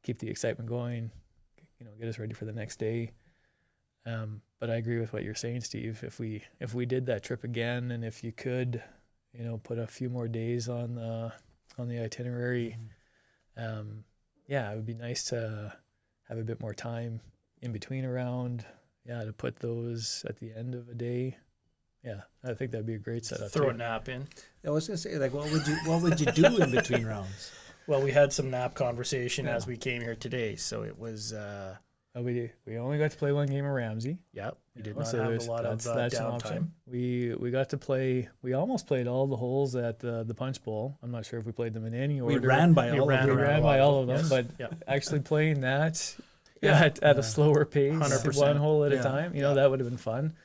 keep the excitement going, get us ready for the next day. But I agree with what you're saying, Steve. If we did that trip again, and if you could, put a few more days on the itinerary, it would be nice to have a bit more time in between a round. Yeah, to put those at the end of a day. Yeah, I think that'd be a great setup. throw a nap in. I was gonna say, like, what would you do in between rounds? Well, we had some nap conversation as we came here today, so it was. We only got to play one game of Ramsey. Yeah, we did not So have a lot of that's an downtime. option. We got to play. We almost played all the holes at the Punch Bowl. I'm not sure if we played them in any order. We ran by all of them, yes. but Yeah. actually playing that at a slower pace, 100%. one hole at a Yeah. time, that would have been fun.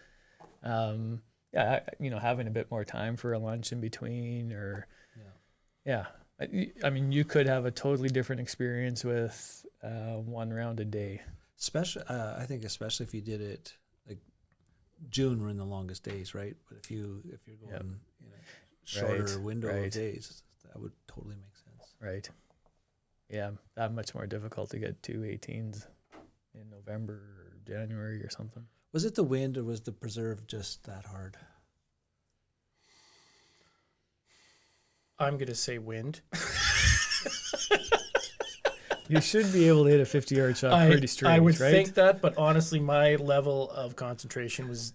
Having a bit more time for a lunch in between, or I mean, you could have a totally different experience with one round a day. Especially, I think, especially if you did it like June were in the longest days, right? But if you're going in a shorter window of days, that would totally make sense. Right. Yeah, that much more difficult to get 2 18s in November or January or something. Was it the wind, or was the preserve just that hard? I'm gonna say wind. You should be able to hit a 50-yard shot pretty straight, I would right? think that, but honestly, my level of concentration was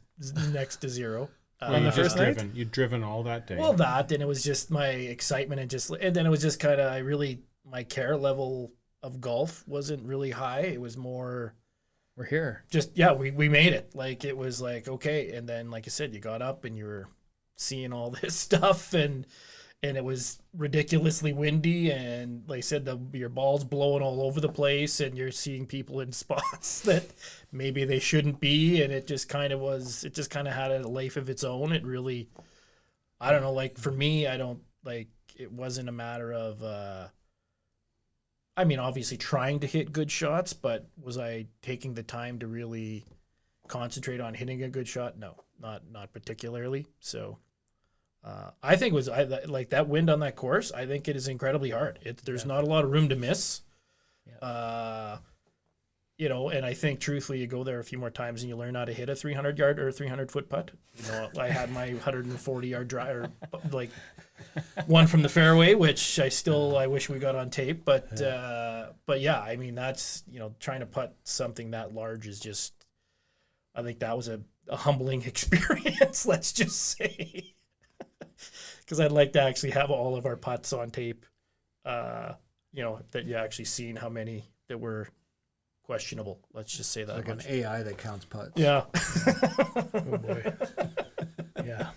next to zero. On the first night? You'd driven all that day. Well, that, and it was just my excitement and then it was just kind of, my care level of golf wasn't really high. It was more We're here. just, we made it. Like, it was like, okay. And then, like I said, you got up and you were seeing all this stuff, and it was ridiculously windy, and like I said, your ball's blowing all over the place, and you're seeing people in spots that maybe they shouldn't be, and it just kind of had a life of its own. It really, I don't know, like for me, it wasn't a matter of, obviously trying to hit good shots, but was I taking the time to really concentrate on hitting a good shot? No, not particularly. So I think it was like that wind on that course. I think it is incredibly hard. There's not a lot of room to miss. Yeah. And I think truthfully, you go there a few more times and you learn how to hit a 300-yard or a 300-foot putt. I had my 140-yard drive, or like one from the fairway, which I wish we got on tape. But I mean, that's, trying to putt something that large is just, I think that was a humbling experience. Let's just say. Because I'd like to actually have all of our putts on tape, that you actually seen how many that were questionable. Let's just say that. Like much. an AI that counts putts. Yeah. Oh boy. Yeah.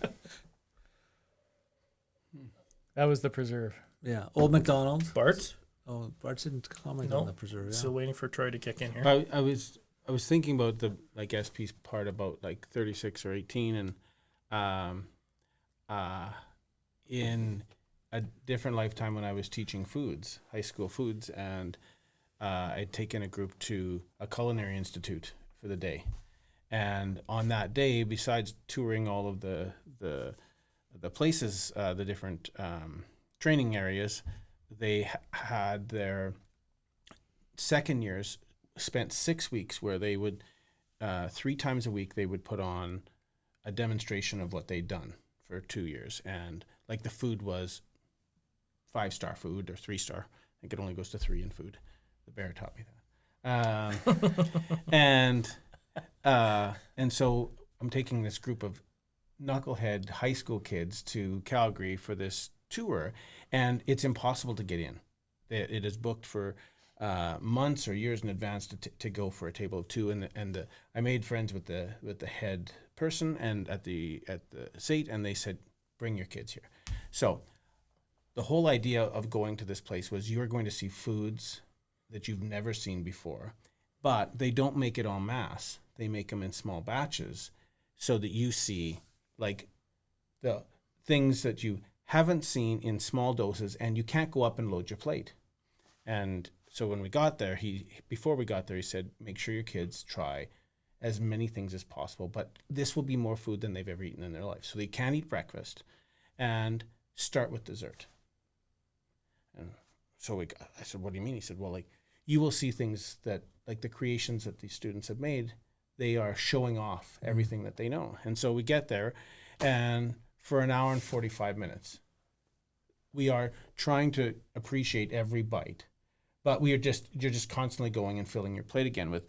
That was the preserve. Yeah. Old MacDonald. Bart? Oh, Bart didn't comment No. on the preserve. Yeah. Still waiting for Troy to kick in here. I was thinking about the SP's part about 36 or 18, and in a different lifetime when I was teaching high school foods, and I'd taken a group to a culinary institute for the day. And on that day, besides touring all of the places, the different training areas, they had their second years spent 6 weeks where they would 3 times a week they would put on a demonstration of what they'd done for 2 years. And the food was 5-star food or 3-star. I think it only goes to 3 in food. The bear taught me that. And so I'm taking this group of knucklehead high school kids to Calgary for this tour, and it's impossible to get in. It is booked for months or years in advance to go for a table of two, and I made friends with the head person and at the seat, and they said, bring your kids here. So the whole idea of going to this place was you're going to see foods that you've never seen before, but they don't make it en masse. They make them in small batches so that you see like the things that you haven't seen in small doses, and you can't go up and load your plate. And so when we got there, before we got there, he said, make sure your kids try as many things as possible, but this will be more food than they've ever eaten in their life. So they can't eat breakfast, and start with dessert. And so I said, what do you mean? He said, well, like, you will see things that, like the creations that these students have made, they are showing off everything that they know. And so we get there, and for an hour and 45 minutes, we are trying to appreciate every bite, but you're just constantly going and filling your plate again with,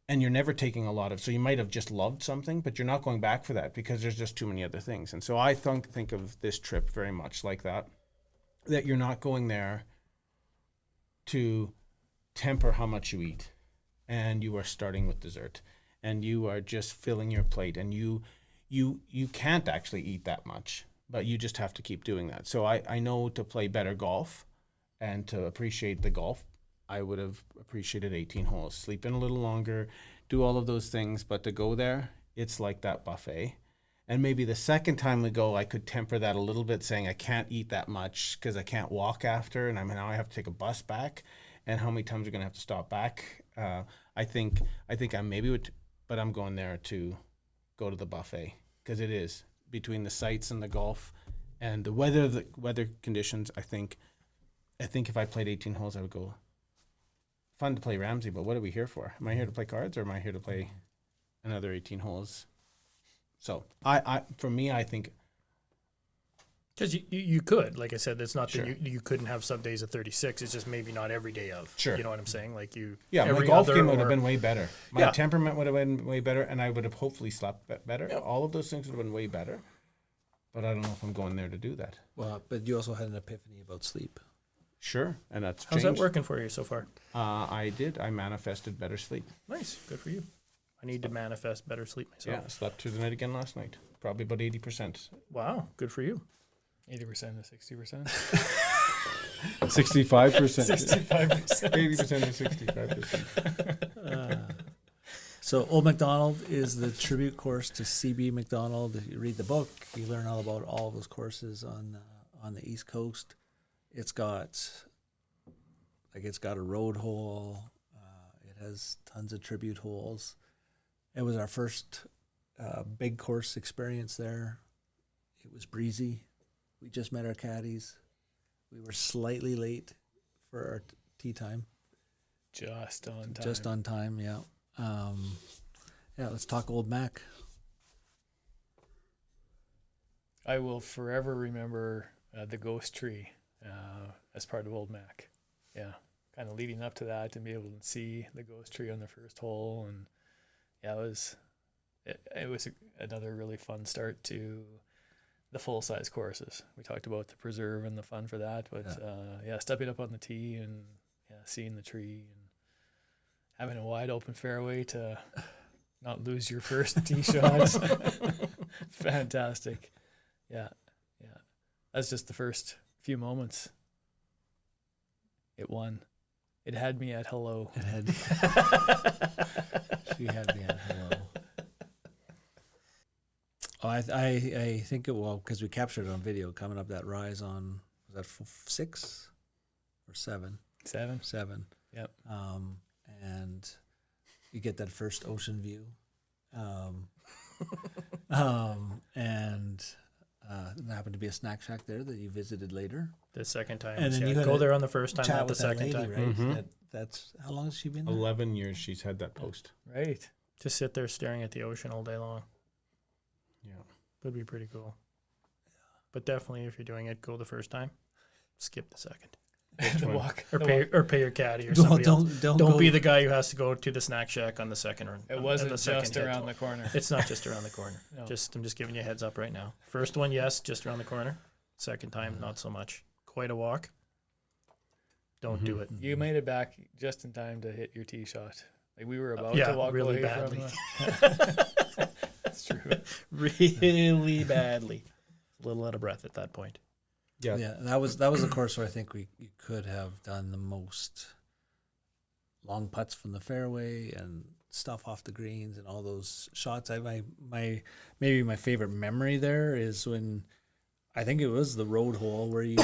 and you're never taking a lot of, so you might have just loved something, but you're not going back for that because there's just too many other things. And so I think of this trip very much like that you're not going there to temper how much you eat, and you are starting with dessert, and you are just filling your plate, and you can't actually eat that much, but you just have to keep doing that. So I know to play better golf and to appreciate the golf, I would have appreciated 18 holes, sleep in a little longer, do all of those things, but to go there, it's like that buffet. And maybe the second time we go, I could temper that a little bit, saying I can't eat that much because I can't walk after, and now I have to take a bus back, and how many times we're gonna have to stop back. I think I maybe would, but I'm going there to go to the buffet because it is between the sights and the golf and the weather conditions. I think if I played 18 holes, I would go. Fun to play Ramsey, but what are we here for? Am I here to play cards, or am I here to play another 18 holes? So for me, I think because you could, like I said, it's not Sure. that you couldn't have some days of 36. It's just maybe not every day of. Sure. You know what I'm saying? Like you. yeah, my every golf other game would have or- been way better. My Yeah. temperament would have been way better, and I would have hopefully slept better. Yep. All of those things would have been way better. But I don't know if I'm going there to do that. Well, but you also had an epiphany about sleep. Sure, and that's How's changed. that working for you so far? I manifested better sleep. Nice, good for you. I need to manifest better sleep myself. Yeah, slept through the night again last night. Probably about 80%. Wow, good for you. 80% to 60%. 65%. 65%. 80% to 65%. So Old MacDonald is the tribute course to C.B. MacDonald. If you read the book, you learn all about all those courses on the East Coast. It's got a road hole. It has tons of tribute holes. It was our first big course experience there. It was breezy. We just met our caddies. We were slightly late for our tee time. Just on time. Just on time, yeah. Let's talk Old Mac. I will forever remember the ghost tree as part of Old Mac. Yeah, kind of leading up to that and be able to see the ghost tree on the first hole, and yeah, it was another really fun start to the full size courses. We talked about the preserve and the fun for that, but stepping up on the tee and seeing the tree and having a wide open fairway to not lose your first tee shots. Fantastic. Yeah. That's just the first few moments. It won. It had me at hello. It had. She had me at hello. Oh, I think it will, because we captured it on video coming up that rise on, was that 6 or 7? 7. 7. Yep. And you get that first ocean view. And there happened to be a snack shack there that you visited later. The second time. And then you had go a there on the first time, Chat not the with that second lady, time. right? Mhm. That's how long has she been there? 11 years she's had that post. Right. Just sit there staring at the ocean all day long. Yeah. Would be pretty cool. But definitely, if you're doing it, go the first time. Skip the second. The walk. Or pay your caddy or Don't somebody else. don't Don't go- be the guy who has to go to the snack shack on the second or It on wasn't the second just hit. around the corner. It's not just around the corner. No. I'm just giving you a heads up right now. First one, yes, just around the corner. Second time, not so much. Quite a walk. Don't do it. You made it back just in time to hit your tee shot. Like we were about Yeah, to walk really away badly. from. That's true. Really badly. A little out of breath at that point. Yeah, that was a course where I think you could have done the most long putts from the fairway and stuff off the greens and all those shots. Maybe my favorite memory there is when I think it was the road hole where you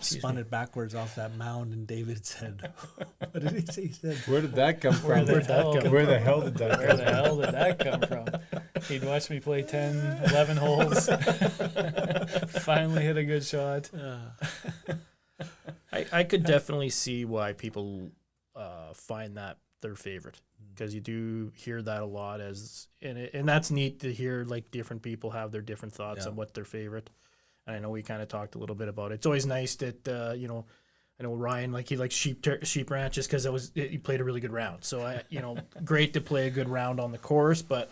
spun it backwards off that mound, and David said, "What did he say?" He said, Where did that come from? Where the hell did that Where the hell did that come from? He'd watch me play 10, 11 holes. Finally hit a good shot. I could definitely see why people find that their favorite, because you do hear that a lot and that's neat to hear, like different people have their different thoughts on what their favorite. And I know we kind of talked a little bit about it. It's always nice that I know Ryan, like he likes sheep ranches because he played a really good round. So great to play a good round on the course, but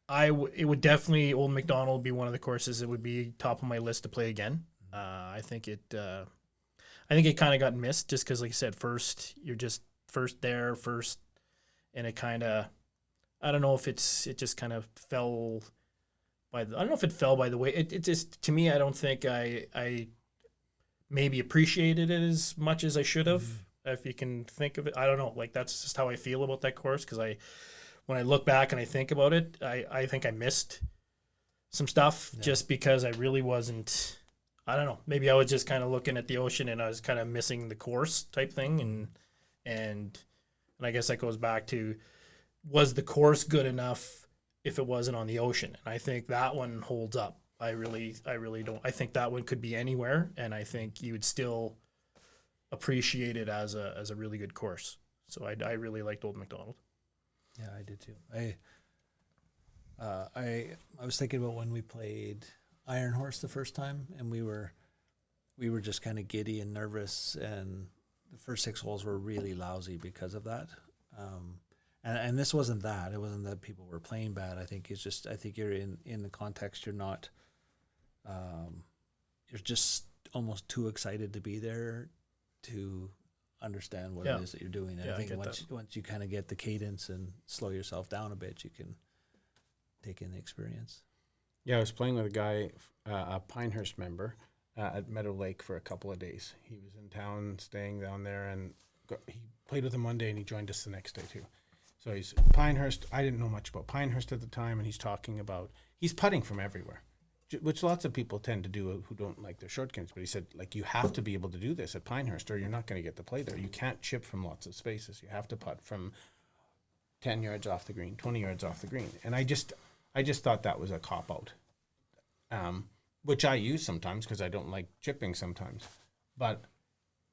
it would definitely, Old MacDonald be one of the courses that would be top of my list to play again. I think it kind of got missed just because, like I said, you're just first, and it kind of, I don't know if it just kind of fell I don't know if it fell by the way. It just, to me, I don't think I maybe appreciated it as much as I should have. If you can think of it, I don't know. Like that's just how I feel about that course, because when I look back and I think about it, I think I missed some stuff just because I really wasn't. I don't know. Maybe I was just kind of looking at the ocean and I was kind of missing the course type thing, and I guess that goes back to, was the course good enough if it wasn't on the ocean? And I think that one holds up. I really don't. I think that one could be anywhere, and I think you would still appreciate it as a really good course. So I really liked Old MacDonald. Yeah, I did too. I was thinking about when we played Iron Horse the first time, and we were just kind of giddy and nervous, and the first 6 holes were really lousy because of that. And this wasn't that. It wasn't that people were playing bad. I think it's just, I think you're in the context, you're not, you're just almost too excited to be there to understand what it is that you're doing. And I think once you kind of get the cadence and slow yourself down a bit, you can take in the experience. Yeah, I was playing with a guy, a Pinehurst member, at Meadow Lake for a couple of days. He was in town, staying down there, and he played with him one day, and he joined us the next day too. So he's Pinehurst. I didn't know much about Pinehurst at the time, and he's putting from everywhere, which lots of people tend to do who don't like their short games. But he said, like, you have to be able to do this at Pinehurst, or you're not going to get to play there. You can't chip from lots of spaces. You have to putt from 10 yards off the green, 20 yards off the green. And I just thought that was a cop-out, which I use sometimes because I don't like chipping sometimes. But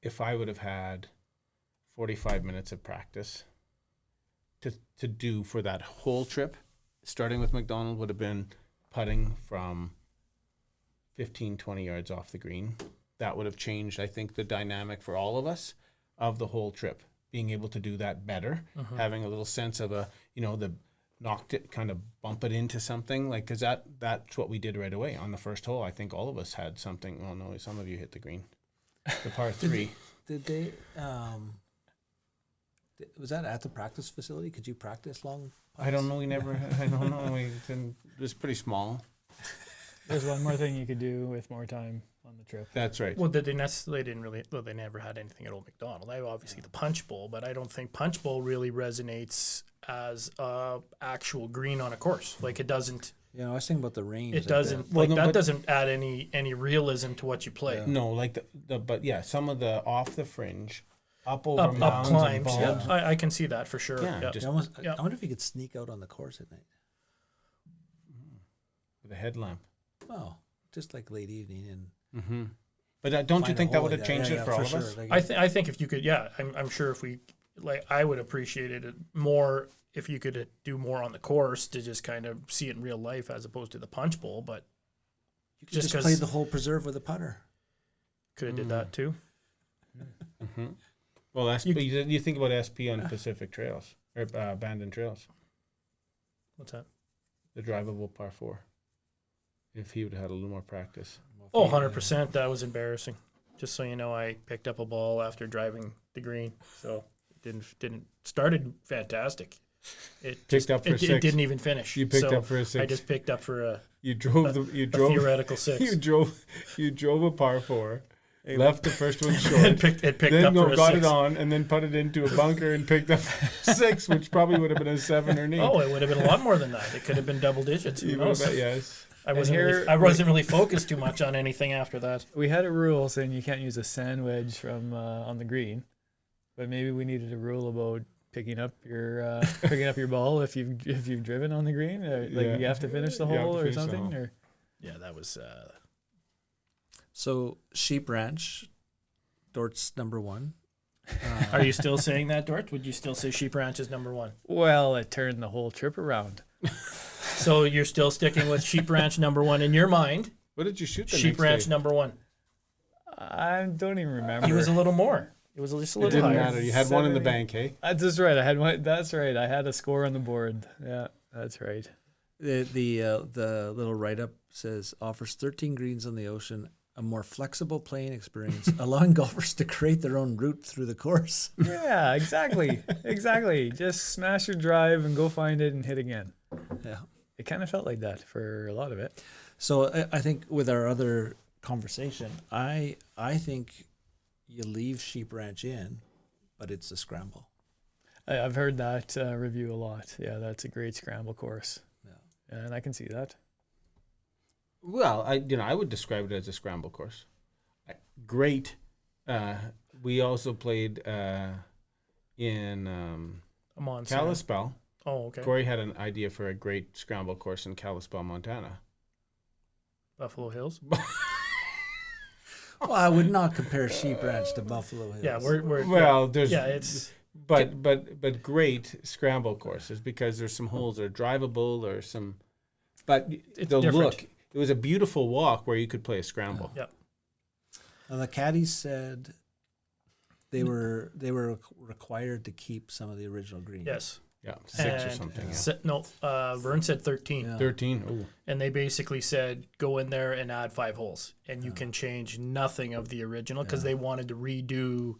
if I would have had 45 minutes of practice to do for that whole trip, starting with MacDonald would have been putting from 15, 20 yards off the green. That would have changed, I think, the dynamic for all of us of the whole trip. Being able to do that better, having a little sense of the knocked it, kind of bump it into something, like, because that's what we did right away on the first hole. I think all of us had something. Oh no, some of you hit the green, the par 3. Did they? Was that at the practice facility? Could you practice long putts? I don't know. We never. I don't know. It was pretty small. There's one more thing you could do with more time on the trip. That's right. Well, they never had anything at Old MacDonald. They have obviously the punch bowl, but I don't think punch bowl really resonates as actual green on a course. Like, it doesn't. Yeah, I was thinking about the range. It doesn't. That doesn't add any realism to what you play. Yeah. No, like but yeah, some of the off the fringe, up over mounds climbs. And Yeah, I can see that for sure. Yeah, yeah. I wonder if you could sneak out on the course at night with a headlamp. Oh, just like late evening and. Mm-hmm. But don't you think that would have changed it for all of us? Like, I think if you could, I'm sure if we, like, I would appreciate it more if you could do more on the course to just kind of see it in real life as opposed to the punch bowl. But you could just play the whole preserve with a putter. Could have did that too. Mm-hmm. Well, you think about SP on Pacific Trails or Bandon Trails. What's that? The drivable par 4. If he would have had a little more practice. Oh, 100%. That was embarrassing. Just so you know, I picked up a ball after driving the green, so it didn't started fantastic. It didn't even finish. You picked up for a 6. I just picked up for a theoretical 6. You drove a par 4. Left the first one short. and picked then up for a got 6. it on and then put it into a bunker and picked up 6, which probably would have been a 7 or an 8. Oh, it would have been a lot more than that. It could have been double digits. Who knows? Yes. I wasn't really focused too much on anything after that. We had a rule saying you can't use a sand wedge from on the green, but maybe we needed a rule about picking up your ball if you've driven on the green. You have to finish the hole or something. Or yeah, that was. So Sheep Ranch, Dort's number 1. Are you still saying that, Dort? Would you still say Sheep Ranch is number 1? Well, it turned the whole trip around. So you're still sticking with Sheep Ranch number 1 in your mind? What did you shoot? Sheep Ranch number 1. I don't even remember. It was a little more. It was just a little higher. It didn't matter. You had 1 in the bank, hey? That's right. I had one. That's right. I had a score on the board. Yeah, that's right. The little write-up says offers 13 greens on the ocean, a more flexible playing experience, allowing golfers to create their own route through the course. Yeah, exactly. Exactly. Just smash your drive and go find it and hit again. Yeah. It kind of felt like that for a lot of it. So I think with our other conversation, I think you leave Sheep Ranch in, but it's a scramble. I've heard that review a lot. Yeah, that's a great scramble course. Yeah, and I can see that. Well, I would describe it as a scramble course. Great. We also played in Kalispell. Oh, okay. Corey had an idea for a great scramble course in Kalispell, Montana. Buffalo Hills. Well, I would not compare Sheep Ranch to Buffalo Hills. Yeah, we're there's it's but great scramble courses because there's some holes that are drivable or some, but it's the different. look. It was a beautiful walk where you could play a scramble. Yeah. Now the caddies said they were required to keep some of the original green. Yes. Yeah, 6 or something. Vern said 13. Yeah. 13. Oh. And they basically said, go in there and add 5 holes. And you can change nothing of the original because they wanted to redo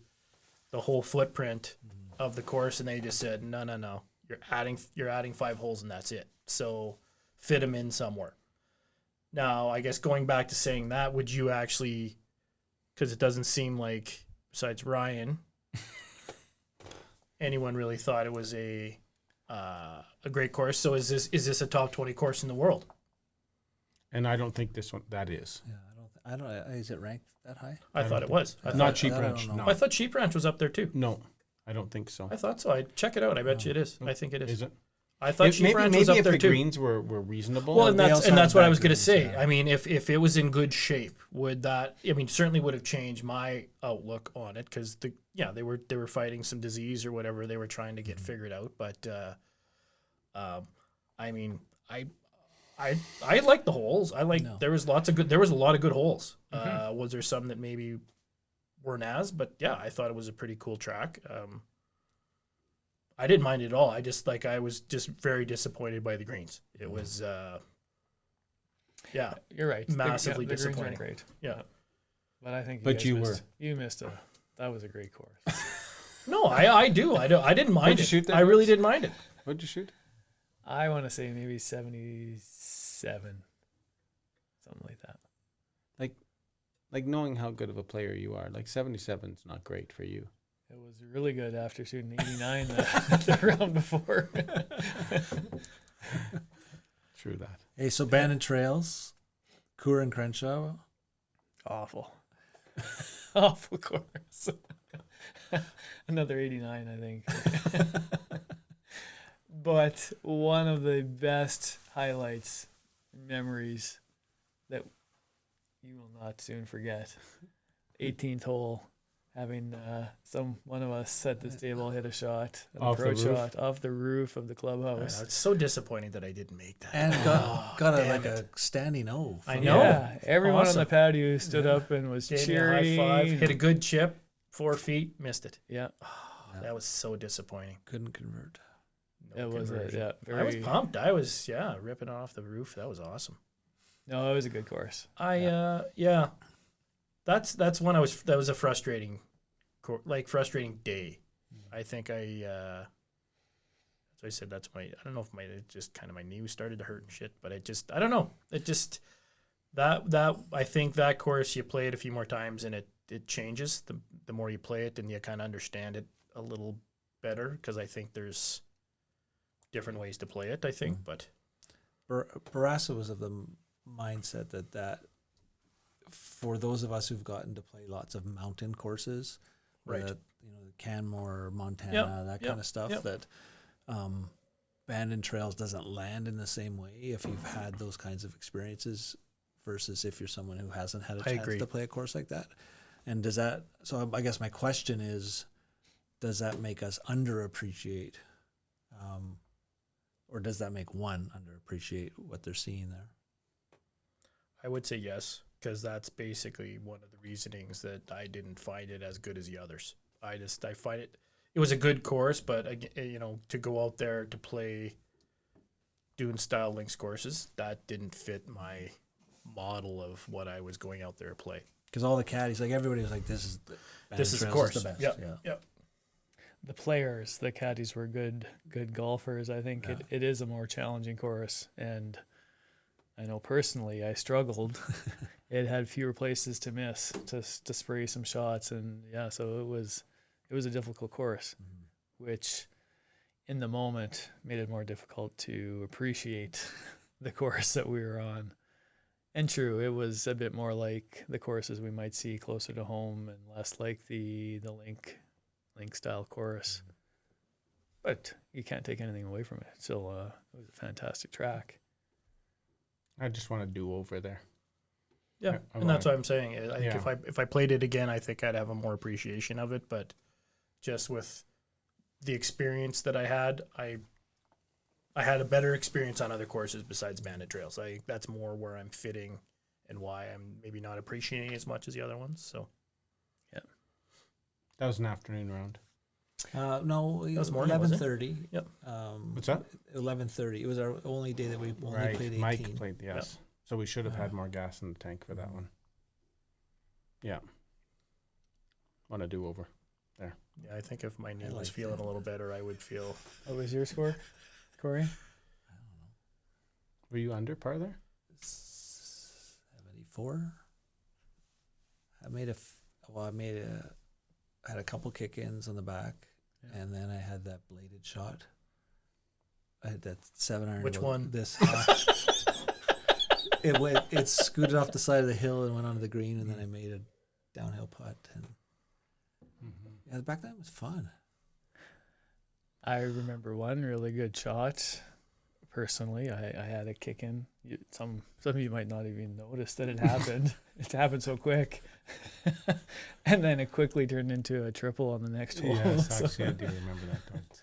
the whole footprint of the course. And they just said, no. You're adding 5 holes and that's it. So fit them in somewhere. Now, I guess going back to saying that, would you actually, because it doesn't seem like, besides Ryan, anyone really thought it was a great course. So is this a top 20 course in the world? And I don't think that is. Yeah, I don't. Is it ranked that high? I thought it was. Not Sheep Ranch. No. I thought Sheep Ranch was up there too. No, I don't think so. I thought so. I'd check it out. I bet you it is. I think it is. Is it? I thought Sheep Ranch was up if there the too. greens were reasonable. Well, and that's what I was going to greens, say. yeah. I mean, if it was in good shape, would that? I mean, certainly would have changed my outlook on it because they were fighting some disease or whatever they were trying to get figured out. But I mean, I like the holes. There was a lot of good holes. Was there some that maybe weren't as? But yeah, I thought it was a pretty cool track. I didn't mind it at all. I was just very disappointed by the greens. It was, You're right. Massively the greens disappointing. weren't great. Yeah. But I think you missed that was a great course. No, I do. I didn't mind What'd you it. shoot there, I really Vince? didn't mind it. What'd you shoot? I want to say maybe 77, something like that. Like knowing how good of a player you are, like 77 is not great for you. It was really good after shooting 89 the round before. True that. Hey, so Bandon Trails, Coor and Crenshaw. Awful. Awful course. Another 89, I think. But one of the best highlights, memories that you will not soon forget. 18th hole, having one of us at this table hit a shot, an approach shot off the roof of the clubhouse. It's so disappointing that I didn't make that. And got a standing O. I know. Yeah, everyone Awesome. on the patio stood up and was Gave me a cheering. high five, hit a good chip, 4 feet, missed it. Yeah, That was so disappointing. Couldn't convert. it was conversion. very, I was pumped. I was ripping off the roof. That was awesome. No, it was a good course. That's when that was a frustrating, frustrating day. I think as I said, that's I don't know if it just kind of my knee started to hurt and shit, but I don't know. It just, that I think that course, you play it a few more times and it changes. The more you play it and you kind of understand it a little better, because I think there's different ways to play it, I think. But Barassa was of the mindset that for those of us who've gotten to play lots of mountain courses, right, Canmore, Montana, that kind of stuff, that Bandon Trails doesn't land in the same way if you've had those kinds of experiences versus if you're someone who hasn't had a chance to play a course like that. And so I guess my question is, does that make us underappreciate, or does that make one underappreciate what they're seeing there? I would say yes, because that's basically one of the reasonings that I didn't find it as good as the others. I find it was a good course, but to go out there to play dune style links courses, that didn't fit my model of what I was going out there to play. Because all the caddies, everybody was like, "This is the course, the best." Yep. The players, the caddies were good golfers. I think it is a more challenging course, and I know personally I struggled. It had fewer places to miss, to spray some shots, and so it was a difficult course, which in the moment made it more difficult to appreciate the course that we were on. And true, it was a bit more like the courses we might see closer to home and less like the link style course. But you can't take anything away from it. Still, it was a fantastic track. I just want to do over there. Yeah, and that's what I'm saying. I think if I played it again, I think I'd have a more appreciation of it. But just with the experience that I had a better experience on other courses besides Bandon Trails. I think that's more where I'm fitting and why I'm maybe not appreciating as much as the other ones. So, yeah. That was an afternoon round. No, it was 11:30. Yep. What's that? 11:30. It was our only day that we only played 18. Mike played, yes. Yep. So we should have had more gas in the tank for that one. Yeah. Want to do over there. Yeah, I think if my knee was feeling a little better, I would feel. What was your score, Corey? I don't know. Were you under par there? 74. I had a couple kick-ins on the back, and then I had that bladed shot. I had that 7-iron. Which one? This. It scooted off the side of the hill and went onto the green, and then I made a downhill putt. And the back nine was fun. I remember one really good shot. Personally, I had a kick in. Some of you might not even notice that it happened. It happened so quick, and then it quickly turned into a triple on the next hole. Yes, actually, I do remember that.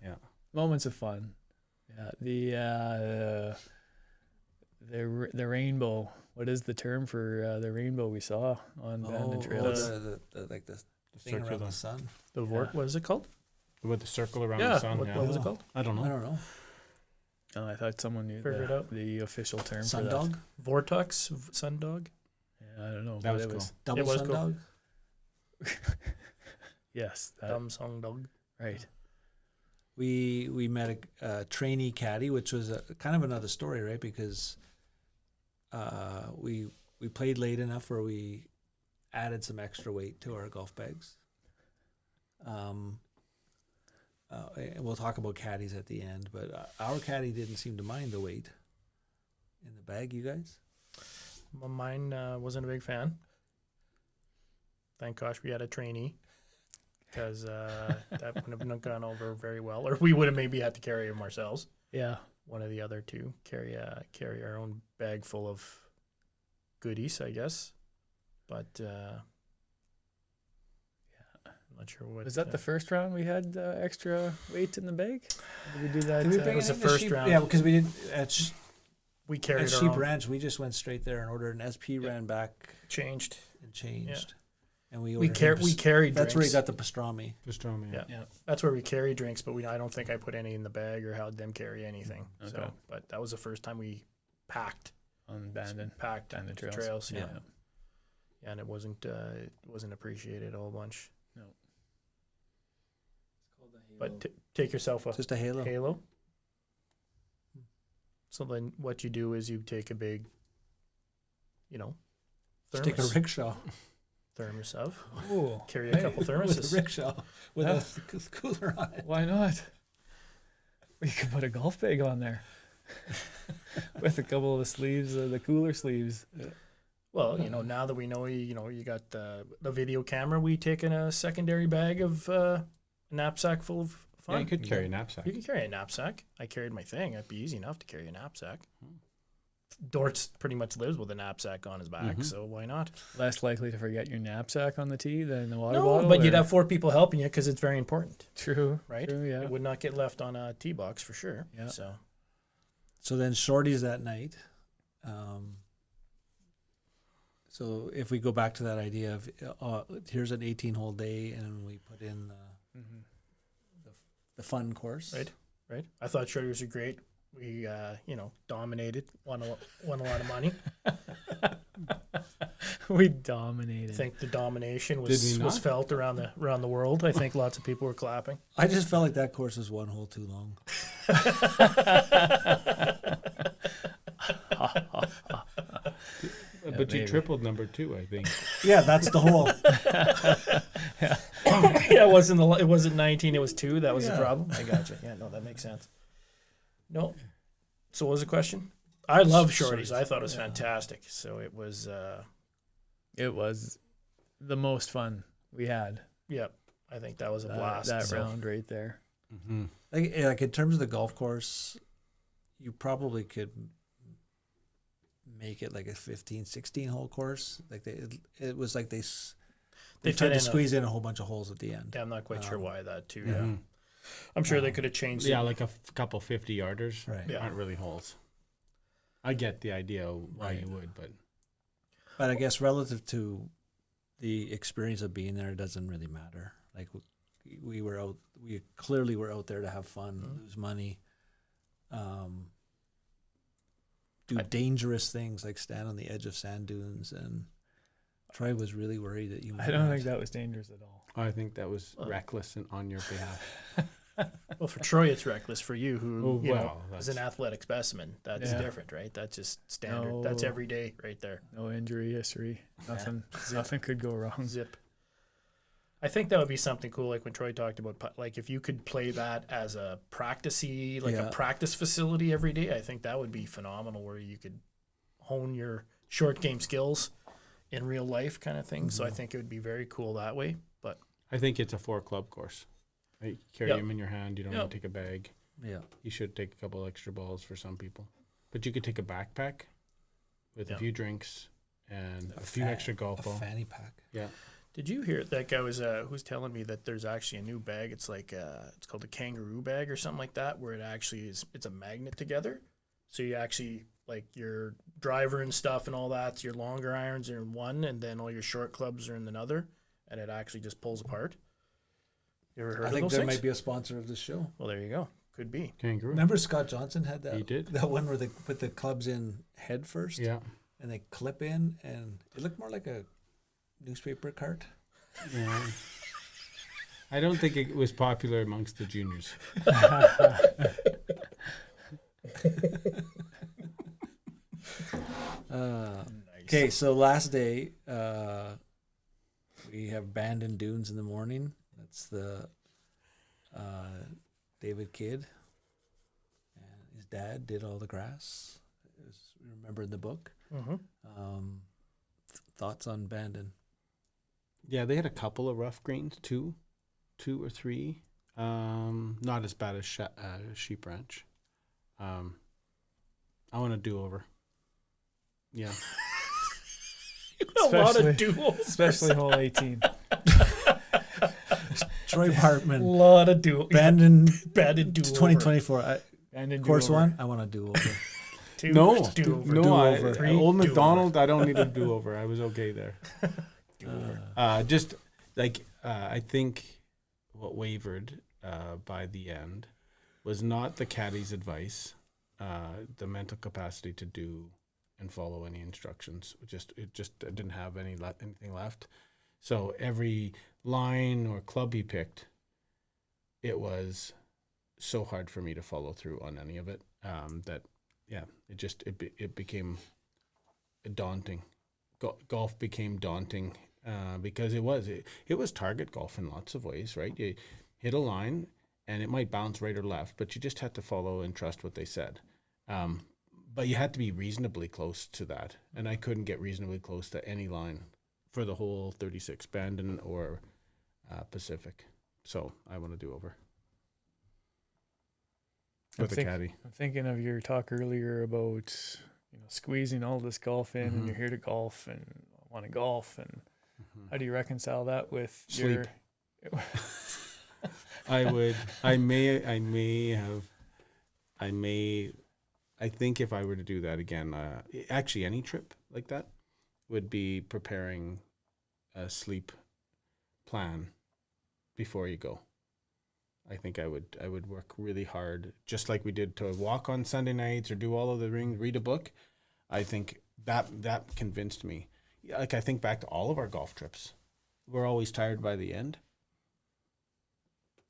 Yeah. Moments of fun. Yeah, the rainbow. What is the term for the rainbow we saw on Bandon Trails? The thing around the sun. What is it called? With the circle around the sun. What was it called? I don't know. Oh, I thought someone knew the official term sun for dog? that. Vortex? Sundog? Yeah, I don't know. That was it cool. was Double sun cool. dog? Yes. Dumb song dog. Right. We met a trainee caddy, which was kind of another story, right? Because we played late enough where we added some extra weight to our golf bags. We'll talk about caddies at the end, but our caddy didn't seem to mind the weight in the bag. You guys? Well, mine wasn't a big fan. Thank gosh we had a trainee, because that wouldn't have gone over very well, or we would have maybe had to carry him ourselves. Yeah. One of the other two carry our own bag full of goodies, I guess. But I'm not sure what. Was that the first round we had extra weight in the bag? Did we do that? It was the first round. Yeah, because we did we carried at our Sheep own. Ranch. We just went straight there and ordered an SP. Ran back, changed, and we carried. That's drinks. where you got the pastrami. Yeah. That's where we carry drinks, but I don't think I put any in the bag or had them carry anything. Okay. So, but that was the first time we packed on Bandon Trails. Yeah. and it wasn't appreciated a whole bunch. No. It's called the Halo. But take yourself a Just a halo. halo. So then what you do is you take a big, Just take a thermos, rickshaw. thermos of, Ooh. carry a couple With a thermoses. rickshaw with Yeah. a cooler on it. Why not? We could put a golf bag on there with a couple of the sleeves, the cooler sleeves. Well, now that we know you got the video camera, we take in a secondary bag of a knapsack full of fun. Yeah, you could carry a knapsack. You can carry a knapsack. I carried my thing. It'd be easy enough to carry a knapsack. Dortz pretty much lives with a knapsack on his back, so why not? Less likely to forget your knapsack on the tee than the water No, bottle. but you'd or- have 4 people helping you because it's very important, True. right? True. Yeah. It would not get left on a tee box for sure. Yeah. So then Shorty's that night. So if we go back to that idea of here's an 18-hole day, and we put in the fun course. Right. I thought Shorty was great. We, dominated, won a lot of money. We dominated. I think the domination Did we was not? felt around the world. I think lots of people were clapping. I just felt like that course was one hole too long. But you maybe. tripled number 2, I think. Yeah, that's the hole. Yeah, it wasn't 19. It was 2. That was the problem. I gotcha. Yeah, no, that makes sense. No. So what was the question? I love shorties. I thought it was fantastic. So it was. It was the most fun we had. Yep. I think that was a blast. That So- round right there. Mm-hmm. Like in terms of the golf course, you probably could make it like a 15, 16 hole course. Like it was like they They tried fit to in squeeze in a whole bunch of holes at the end. Yeah, I'm not quite sure why that too. Mhm. Yeah, I'm sure they could have changed. Yeah, it. like a couple 50-yarders Right. Yeah. aren't really holes. I get the idea why Right. you would, but But I guess relative to the experience of being there, it doesn't really matter. Like we were out, we clearly were out there to have fun, lose money, do dangerous things like stand on the edge of sand dunes. And Troy was really worried that you might I don't not. think that was dangerous at all. I think that was reckless and on your behalf. Well, for Troy, it's reckless. For you, who Oh, you know, well, is an athletic specimen, that's Yeah. different, right? That's just standard. No. That's every day, right there. No injury history. Nothing. Nothing could go wrong. Zip. I think that would be something cool, like when Troy talked about, like if you could play that as a practice-y, like Yeah. a practice facility every day. I think that would be phenomenal, where you could hone your short game skills in real life, kind of thing. So I think it would be very cool that way. But I think it's a 4-club course. Right? You carry Yep. them in your hand. You don't Yep. need to take a bag. Yeah. You should take a couple extra balls for some people. But you could take a backpack with Yeah. a few drinks and a few extra golf A balls. fanny pack. Yeah. did you hear that guy who's telling me that there's actually a new bag? It's like it's called a kangaroo bag or something like that, where it actually it's a magnet together. So you actually, like, your driver and stuff and all that, so your longer irons are in one, and then all your short clubs are in another, and it actually just pulls apart. You ever heard I of think those there things? might be a sponsor of this show. Well, there you go. Could be. Kangaroo. Remember Scott Johnson had that? He did. That one where they put the clubs in head first, Yeah. and they clip in, and it looked more like a newspaper cart. Yeah. I don't think it was popular amongst the juniors. Okay, so last day, we have Bandon Dunes in the morning. That's the David Kidd, and his dad did all the grass. It was, remember in the book. Mm-hmm. Thoughts on Bandon? Yeah, they had a couple of rough greens, two or three. Not as bad as Sheep Ranch. I want to do over. Yeah. A lot of Especially- duels. Especially hole 18. Troy Bartman, A lot of duels. Bandon, Bandon duel. 2024. And Course one, I want to do over. No, do-over. no, Do-over. Old Do-over. MacDonald, I don't need a do-over. I was okay there. Do-over. Just like I think what wavered by the end was not the caddy's advice, the mental capacity to do and follow any instructions. It just didn't have anything left. So every line or club he picked, it was so hard for me to follow through on any of it. It became daunting. Golf became daunting because it was target golf in lots of ways, right? You hit a line and it might bounce right or left, but you just had to follow and trust what they said. But you had to be reasonably close to that, and I couldn't get reasonably close to any line for the whole 36 Bandon or Pacific. So I want to do over with a caddy. I'm thinking of your talk earlier about squeezing all this golf in, and you're here to golf and want to golf, and how do you reconcile that with sleep? I think if I were to do that again, actually any trip like that would be preparing a sleep plan before you go. I think I would work really hard, just like we did to walk on Sunday nights or do all of the read a book. I think that convinced me. Like, I think back to all of our golf trips. We're always tired by the end.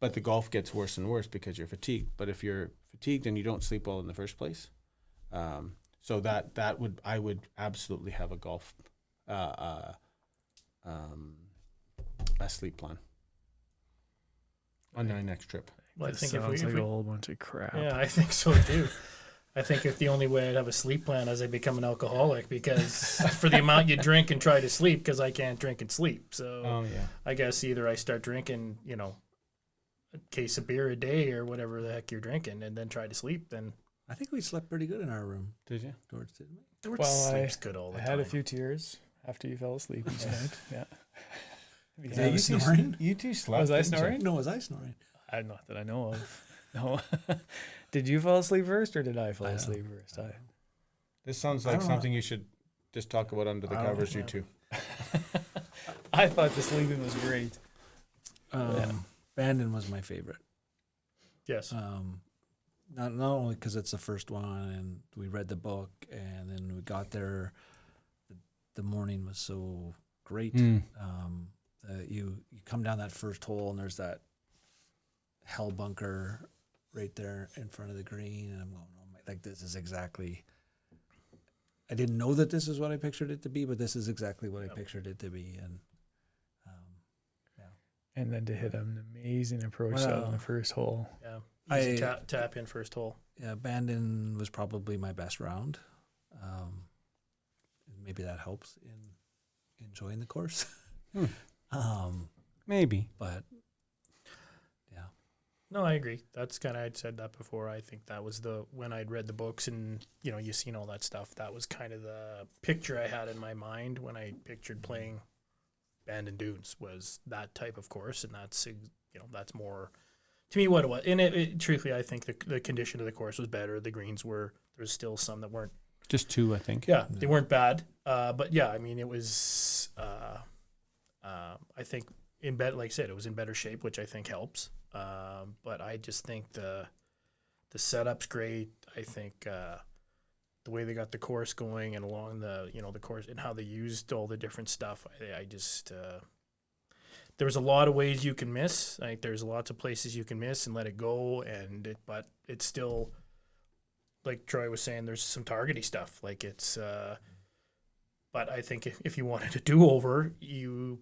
But the golf gets worse and worse because you're fatigued. But if you're fatigued and you don't sleep well in the first place, so I would absolutely have a golf a sleep plan on my next trip. Well, I think if we a whole bunch of crap. Yeah, I think so too. I think if the only way I'd have a sleep plan is I become an alcoholic, because for the amount you drink and try to sleep, because I can't drink and sleep. So I guess either I start drinking, a case of beer a day or whatever the heck you're drinking, and then try to sleep. Then I think we slept pretty good in our room. Did you? George, didn't we? George sleeps good all the time. I had a few tears after you fell asleep each night. Yeah. You snoring? You two slept. Was I snoring? No, was I snoring? Not that I know of. No. Did you fall asleep first, or did I fall asleep first? This sounds like something you should just talk about under the covers, you two. I thought the sleeping was great. Bandon was my favorite. Yes. Not only because it's the first one and we read the book, and then we got there. The morning was so great. You come down that first hole and there's that hell bunker right there in front of the green, and I'm going, oh my, like, this is exactly. I didn't know that this is what I pictured it to be, but this is exactly what I pictured it to be, and And then to hit an amazing approach shot on the first hole. Yeah, easy tap in first hole. Yeah, Bandon was probably my best round. Maybe that helps in enjoying the course. Maybe, but yeah. No, I agree. That's kind of, I'd said that before. I think that was when I'd read the books and you seen all that stuff. That was kind of the picture I had in my mind when I pictured playing Bandon Dunes, was that type of course, and that's that's more to me what it was. And it truthfully, I think the condition of the course was better. The greens there's still some that weren't. Just two, I think. Yeah, they weren't bad. But yeah, I mean, it was. I think like I said, it was in better shape, which I think helps. But I just think the setup's great. I think the way they got the course going and along the course and how they used all the different stuff. I just there was a lot of ways you can miss. I think there's lots of places you can miss and let it go, but it's still, like Troy was saying, there's some targety stuff. Like it's. But I think if you wanted a do-over, you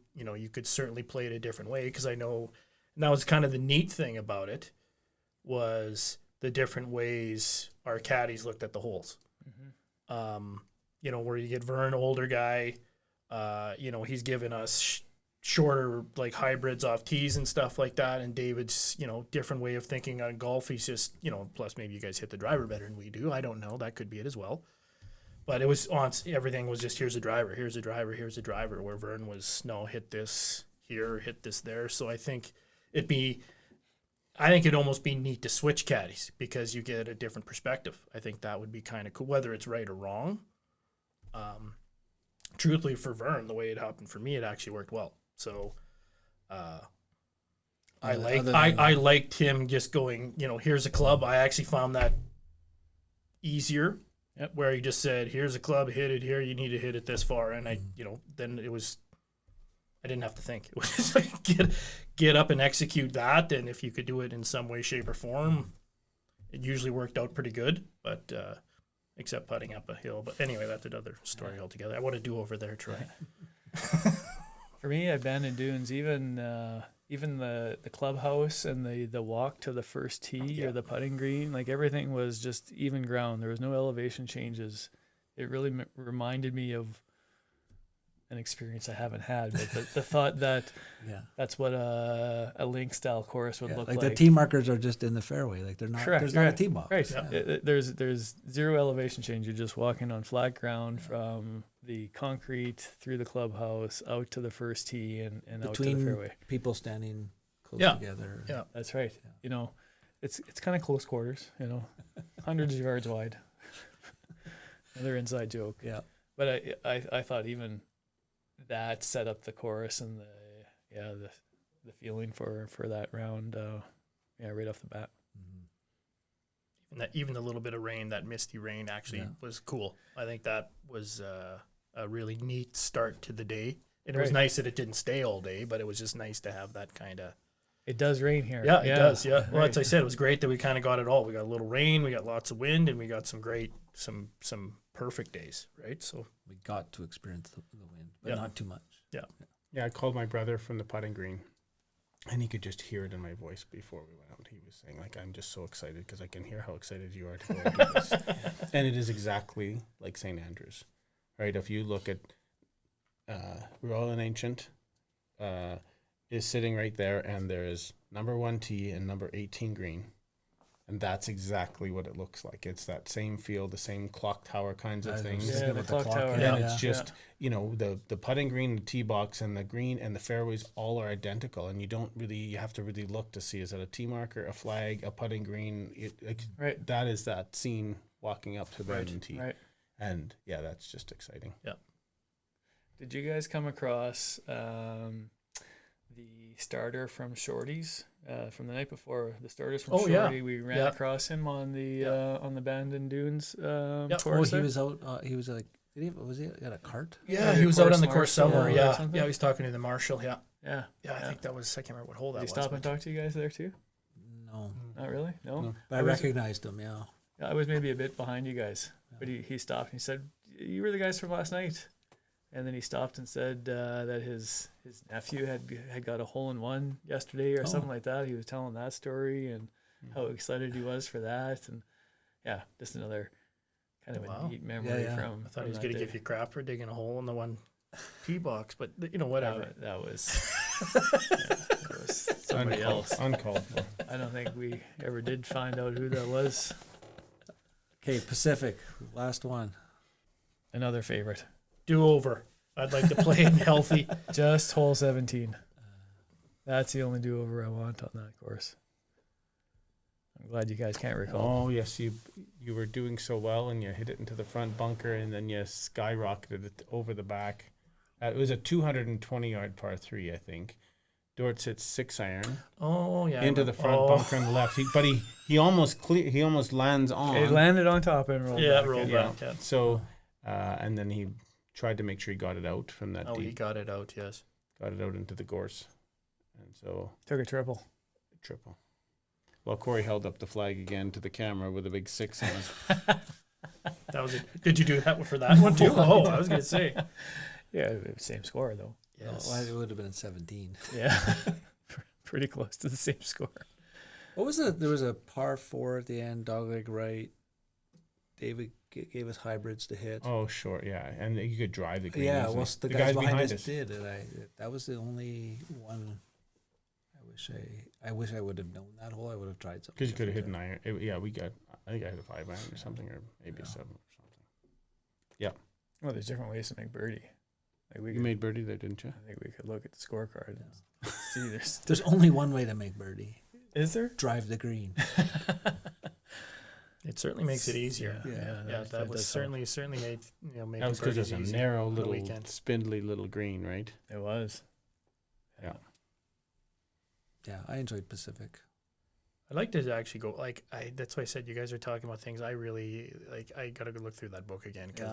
could certainly play it a different way, because I know, and that was kind of the neat thing about it, was the different ways our caddies looked at the holes. Where you get Vern, older guy, he's given us shorter, like, hybrids off tees and stuff like that, and David's, different way of thinking on golf. He's just, plus maybe you guys hit the driver better than we do. I don't know. That could be it as well. But it was everything was just here's a driver, here's a driver, here's a driver. Where Vern was hit this here, hit this there. So I think it'd almost be neat to switch caddies, because you get a different perspective. I think that would be kind of cool, whether it's right or wrong. Truthfully, for Vern, the way it happened for me, it actually worked well. So I liked him just going, here's a club. I actually found that easier. Yep, where he just said, "Here's a club, hit it here. You need to hit it this far." And then it was, I didn't have to think. It was just like get up and execute that. And if you could do it in some way, shape, or form, it usually worked out pretty good. But except putting up a hill. But anyway, that's another story altogether. I want to do over there, Troy. For me, at Bandon Dunes, even the clubhouse and the walk to the first tee or the putting green, like everything was just even ground. There was no elevation changes. It really reminded me of an experience I haven't had, but the thought that that's what a link style course would look like. The tee markers are just in the fairway. Like they're not. Correct, there's not a tee box. Right. Yeah. There's zero elevation change. You're just walking on flat ground from the concrete through the clubhouse out to the first tee and out to the fairway. People standing close together. Yeah, that's right. Yeah. It's kind of close quarters. Hundreds of yards wide. Another inside joke. Yeah, but I thought even that set up the course and the feeling for that round. Right off the bat. Mm-hmm. And that even the little bit of rain, that misty rain, actually was cool. I think that was a really neat start to the day. And it was nice that it didn't stay all day, but it was just nice to have that kind of. It does rain here. Yeah, it does. Yeah. Well, as I said, it was great that we kind of got it all. We got a little rain, we got lots of wind, and we got some perfect days, right? So we got to experience the wind, but not too much. Yeah. Yeah, I called my brother from the putting green, and he could just hear it in my voice before we went out. He was saying, like, I'm just so excited because I can hear how excited you are to go and do this. And it is exactly like St. Andrews, right? If you look at Royal and Ancient, is sitting right there, and there is number 1 tee and number 18 green. And that's exactly what it looks like. It's that same field, the same clock tower kinds of things. Yeah, the clock tower. And it's just, the putting green, the tee box, and the green and the fairways all are identical. And you have to really look to see, is it a tee marker, a flag, a putting green? That is that scene walking up to Bandon tee. Right. And that's just exciting. Yeah. Did you guys come across the starter from Shorty's from the night before? The starters from Shorty, we ran across him on the Bandon Dunes course. Oh, he was out. He was like, was he at a cart? Yeah, he was out on the course somewhere. Yeah, he was talking to the marshal. Yeah. I think that was, I can't remember what hole that was. Did he stop and talk to you guys there too? No, not really. No. But I recognized him. Yeah. I was maybe a bit behind you guys, but he stopped and he said, "You were the guys from last night." And then he stopped and said that his nephew had got a hole-in-one yesterday or something like that. He was telling that story and how excited he was for that. And, just another kind of a neat memory from. I thought he was going to give you crap for digging a hole in the 1 tee box, but, whatever. That was somebody else. Uncalled for. I don't think we ever did find out who that was. Okay, Pacific, last one. Another favorite. Do-over. I'd like to play it healthy. Just hole 17. That's the only do-over I want on that course. I'm glad you guys can't recall. Oh, yes, you were doing so well, and you hit it into the front bunker, and then you skyrocketed it over the back. It was a 220-yard par 3, I think. Dortz hit 6-iron. Oh, yeah. Into the front bunker on the left. He almost lands on. It landed on top and rolled back. Yeah, rolled back. Yeah. So, and then he tried to make sure he got it out from that deep. Oh, he got it out, yes. Got it out into the gorse. And so... Took a triple. Well, Corey held up the flag again to the camera with a big 6 on it. That was it. Did you do that for that one, too? Oh, I was going to say. Yeah, same score, though. Yes. Well, it would have been 17. Yeah. Pretty close to the same score. What was it? There was a par 4 at the end, dogleg right. David gave us hybrids to hit. Oh, sure, yeah, and you could drive the green. Yeah, well, the guys behind us did, and that was the only one. I wish I would have known that hole. I would have tried something. Because you could have hit an iron. I think I hit a 5-iron or something, or maybe a 7 or something. Yeah. Well, there's different ways to make birdie. You made birdie there, didn't you? I think we could look at the scorecard and see. There's only one way to make birdie. Is there? Drive the green. It certainly makes it easier. Yeah, that was certainly made, make that was because it's a narrow little, spindly little green, right? It was. Yeah. Yeah, I enjoyed Pacific. I'd like to actually go. Like that's why I said you guys are talking about things I really like. I gotta go look through that book again because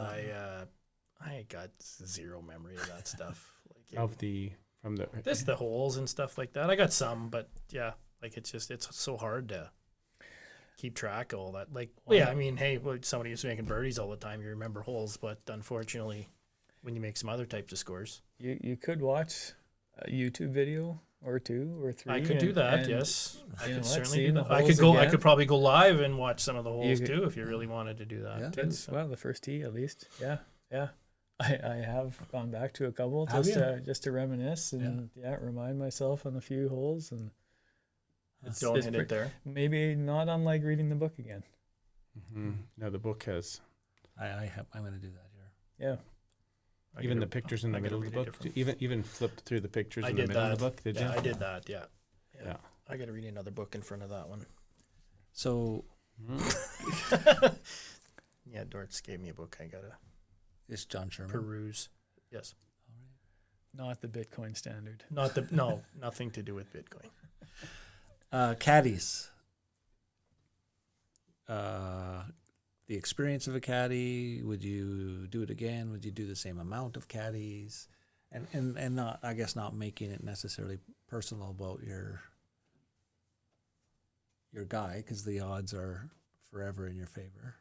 I got zero memory of that stuff. Like the holes and stuff like that. I got some, but yeah, like it's so hard to keep track of all that. Like, I mean, hey, somebody who's making birdies all the time, you remember holes, but unfortunately, when you make some other types of scores, you could watch a YouTube video or 2 or 3. I could do that. Yes, I could certainly do that. I could probably go live and watch some of the holes too if you really wanted to do that. Yeah. Well, the first tee at least. Yeah. I have gone back to a couple just to reminisce and remind myself on a few holes, and don't hit it there. Maybe not unlike reading the book again. Mm-hmm. No, the book has. I'm going to do that here. Yeah. Even the pictures in the middle of the book. Even flipped through the pictures in the middle of the book. Did you? I did that. Yeah. I got to read another book in front of that one. So. Yeah, Dortz gave me a book. I gotta. It's John Sherman. Peruse. Yes. Not the Bitcoin standard. No, nothing to do with Bitcoin. Caddies. The experience of a caddy. Would you do it again? Would you do the same amount of caddies? And not, I guess, not making it necessarily personal about your guy, because the odds are forever in your favor.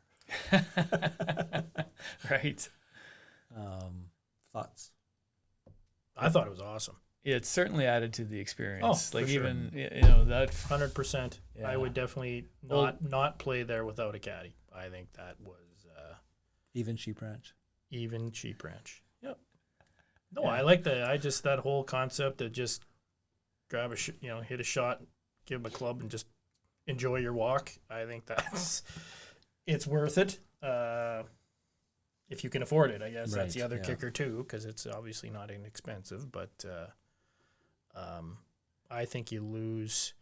Right. Thoughts? I thought it was awesome. It's certainly added to the experience. Oh, like for even sure. That 100%. Yeah. I would definitely not play there without a caddy. I think that was even Sheep Ranch. Yep. No, I like that whole concept of just grab hit a shot, give him a club, and just enjoy your walk. I think it's worth it. If you can afford it, I guess that's the other kicker too, because it's obviously not inexpensive. But I think you lose.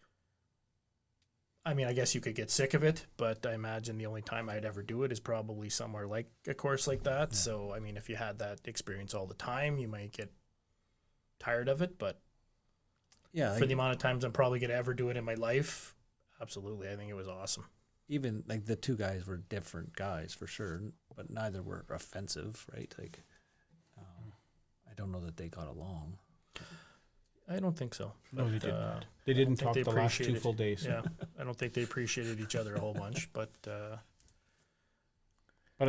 I mean, I guess you could get sick of it, but I imagine the only time I'd ever do it is probably somewhere like a course like that. Yeah. So, I mean, if you had that experience all the time, you might get tired of it. But for the amount of times I'm probably going to ever do it in my life, absolutely, I think it was awesome. Even like the two guys were different guys for sure, but neither were offensive, right? Like, I don't know that they got along. I don't think so. No, they did not. They didn't talk the last 2 full days. Yeah, I don't think they appreciated each other a whole bunch. But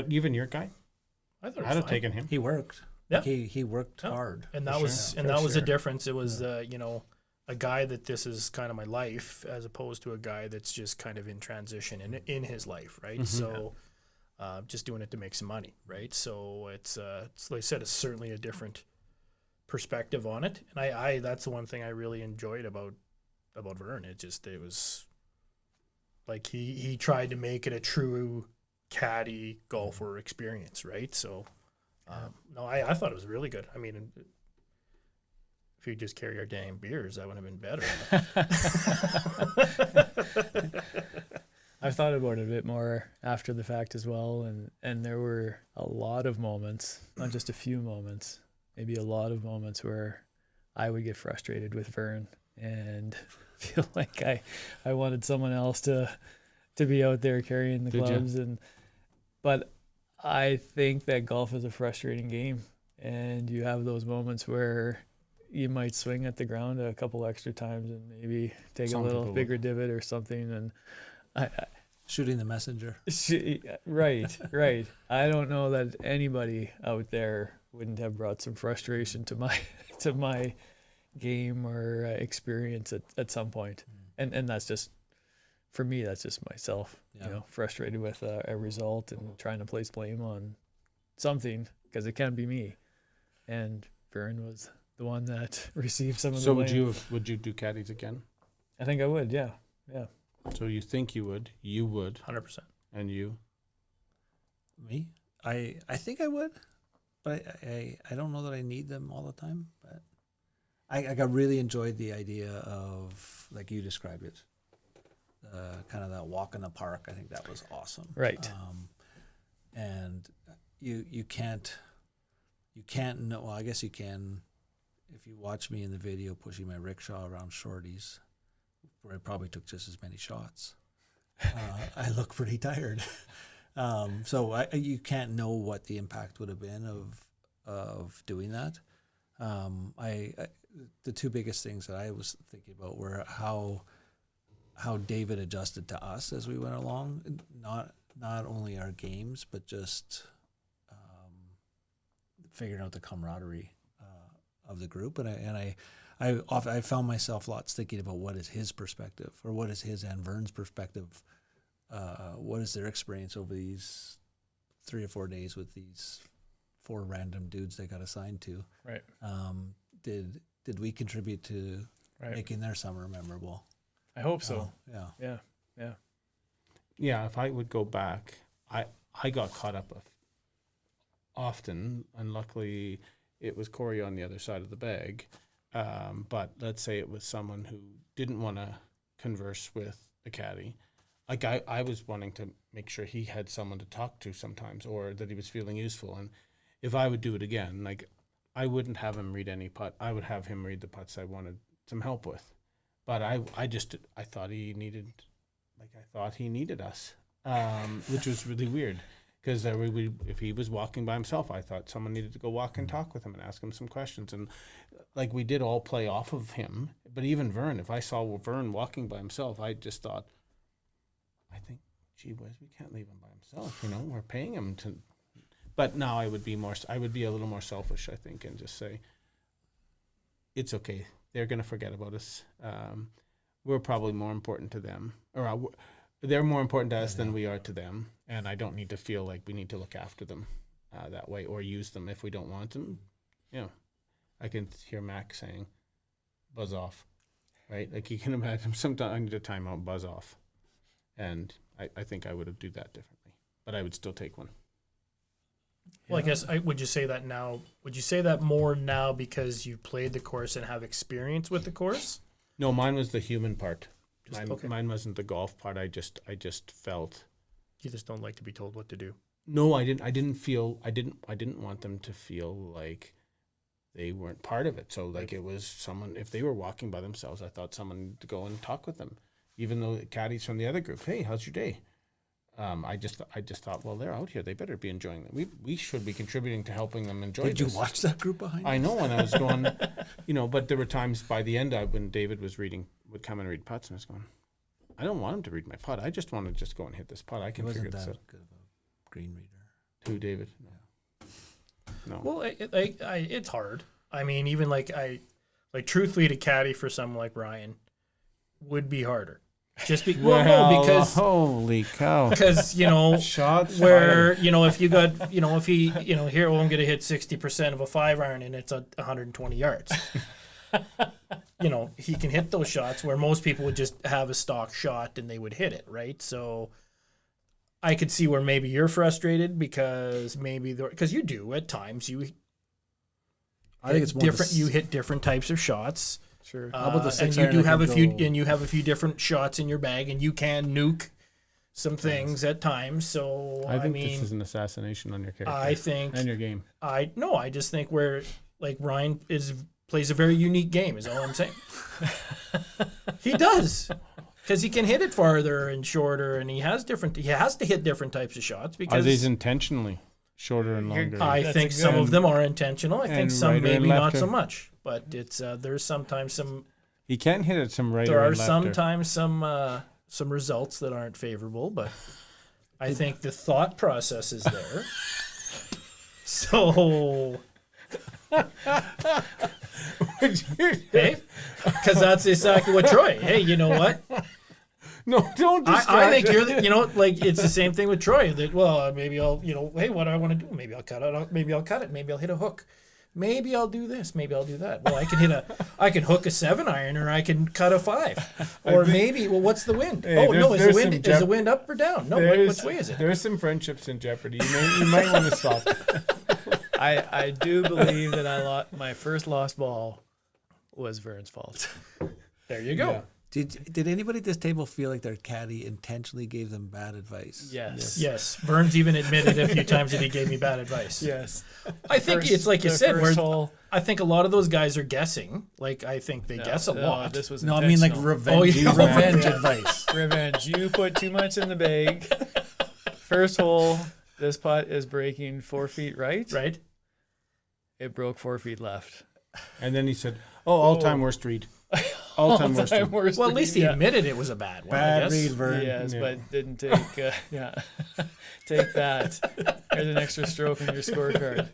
even your guy, I'd have taken him. He worked. Yeah, he worked hard, and that was the difference. It was a guy that this is kind of my life, as opposed to a guy that's just kind of in transition in his life, right? Mm-hmm. So, just doing it to make some money, right? So it's like I said, it's certainly a different perspective on it, and I that's the one thing I really enjoyed about Vern. It was like he tried to make it a true caddy golfer experience, right? So I thought it was really good. I mean, if you just carry our damn beers, that would have been better. I've thought about it a bit more after the fact as well, and there were a lot of moments, not just a few moments, maybe a lot of moments where I would get frustrated with Vern and feel like I wanted someone else to be out there carrying the clubs. But I think that golf is a frustrating game, and you have those moments where you might swing at the ground a couple extra times and maybe take a little bigger divot or something. And I shooting the messenger. Right. I don't know that anybody out there wouldn't have brought some frustration to my game or experience at some point. And that's just, for me, that's just myself, frustrated with a result and trying to place blame on something, because it can be me. And Vern was the one that received some of the blame. So would you do caddies again? I think I would, yeah. So you think you would? You would. 100%. And you? Me? I think I would, but I don't know that I need them all the time. But I really enjoyed the idea of, like you described it, kind of that walk in the park. I think that was awesome. Right. And you can't know. Well, I guess you can if you watch me in the video pushing my rickshaw around Shorty's where I probably took just as many shots. I look pretty tired. So you can't know what the impact would have been of doing that. The two biggest things that I was thinking about were how David adjusted to us as we went along, not only our games, but just figuring out the camaraderie of the group. And I found myself lots thinking about what is his perspective, or what is his and Vern's perspective. What is their experience over these 3 or 4 days with these 4 random dudes they got assigned to? Right. Did we contribute to making their summer memorable? I hope so. Yeah. Yeah, if I would go back, I got caught up often, and luckily it was Corey on the other side of the bag. But let's say it was someone who didn't want to converse with a caddy. Like I was wanting to make sure he had someone to talk to sometimes, or that he was feeling useful. And if I would do it again, like I wouldn't have him read any putt. I would have him read the putts I wanted some help with. But I thought he needed us, which was really weird. Because if he was walking by himself, I thought someone needed to go walk and talk with him and ask him some questions. And like we did all play off of him. But even Vern, if I saw Vern walking by himself, I just thought, I think, gee whiz, we can't leave him by himself. We're paying him to. But now I would be a little more selfish, I think, and just say, it's okay. They're going to forget about us. We're probably more important to them, or they're more important to us than we are to them. And I don't need to feel like we need to look after them that way, or use them if we don't want them. I can hear Mac saying, buzz off, right? Like you can imagine sometimes I need a timeout, buzz off. And I think I would have do that differently, but I would still take one. Well, I guess, would you say that now? Would you say that more now because you played the course and have experience with the course? No, mine was the human part. Okay. Mine wasn't the golf part. I just felt. You just don't like to be told what to do. No, I didn't want them to feel like they weren't part of it. So like it was someone, if they were walking by themselves, I thought someone needed to go and talk with them. Even though caddies from the other group, hey, how's your day? I just thought, well, they're out here. They better be enjoying it. We should be contributing to helping them enjoy Did this. you watch that group behind you? I know, and I was going, but there were times by the end when David would come and read putts, and I was going, I don't want him to read my putt. I just want to just go and hit this putt. I can figure this out. Good of a green reader. Who, David? No. Well, it's hard. I mean, even truthfully, to caddy for someone like Ryan would be harder. Just because holy cow. Because shots where fired. If you got if he here I'm going to hit 60% of a 5-iron and it's 120 yards. He can hit those shots where most people would just have a stock shot and they would hit it, right? So I could see where maybe you're frustrated because because you do at times I think it's different. You hit different types of shots. Sure. How about the 6 and you do have a few different shots in your bag, and you can nuke some things at times. So I think this is an assassination on your character. I think and your game. I just think where Ryan plays a very unique game is all I'm saying. He does. Because he can hit it farther and shorter, and he has to hit different types of shots. Because are these intentionally shorter and longer? I think some of them are intentional. I think some maybe not so much. But it's there's sometimes some. He can hit it some right. There are sometimes some results that aren't favorable, but I think the thought process is there. So. Hey, because that's exactly what Troy. Hey, you know what? No, don't. I think you're. It's the same thing with Troy. That maybe I'll. Hey, what do I want to do? Maybe I'll cut it. Maybe I'll cut it. Maybe I'll hit a hook. Maybe I'll do this. Maybe I'll do that. Well, I can hook a 7-iron, or I can cut a 5, or maybe. Well, what's the wind? Hey, is the wind up or down? No, which way is it? There's some friendships in jeopardy. You might want to stop. I do believe that my first lost ball was Vern's fault. There you go. Did anybody at this table feel like their caddy intentionally gave them bad advice? Yes. Burns even admitted a few times that he gave me bad advice. Yes. I think it's like you said, where I think a lot of those guys are guessing. Like, I think they guess a lot. This was I mean like revenge. Revenge advice. Revenge. You put too much in the bag. First hole, this putt is breaking 4 feet right. Right. It broke 4 feet left. And then he said, all-time worst read. All-time worst read. Well, at least he admitted it was a bad one. Bad read, Vern. Yes, but didn't take, take that. Here's an extra stroke in your scorecard.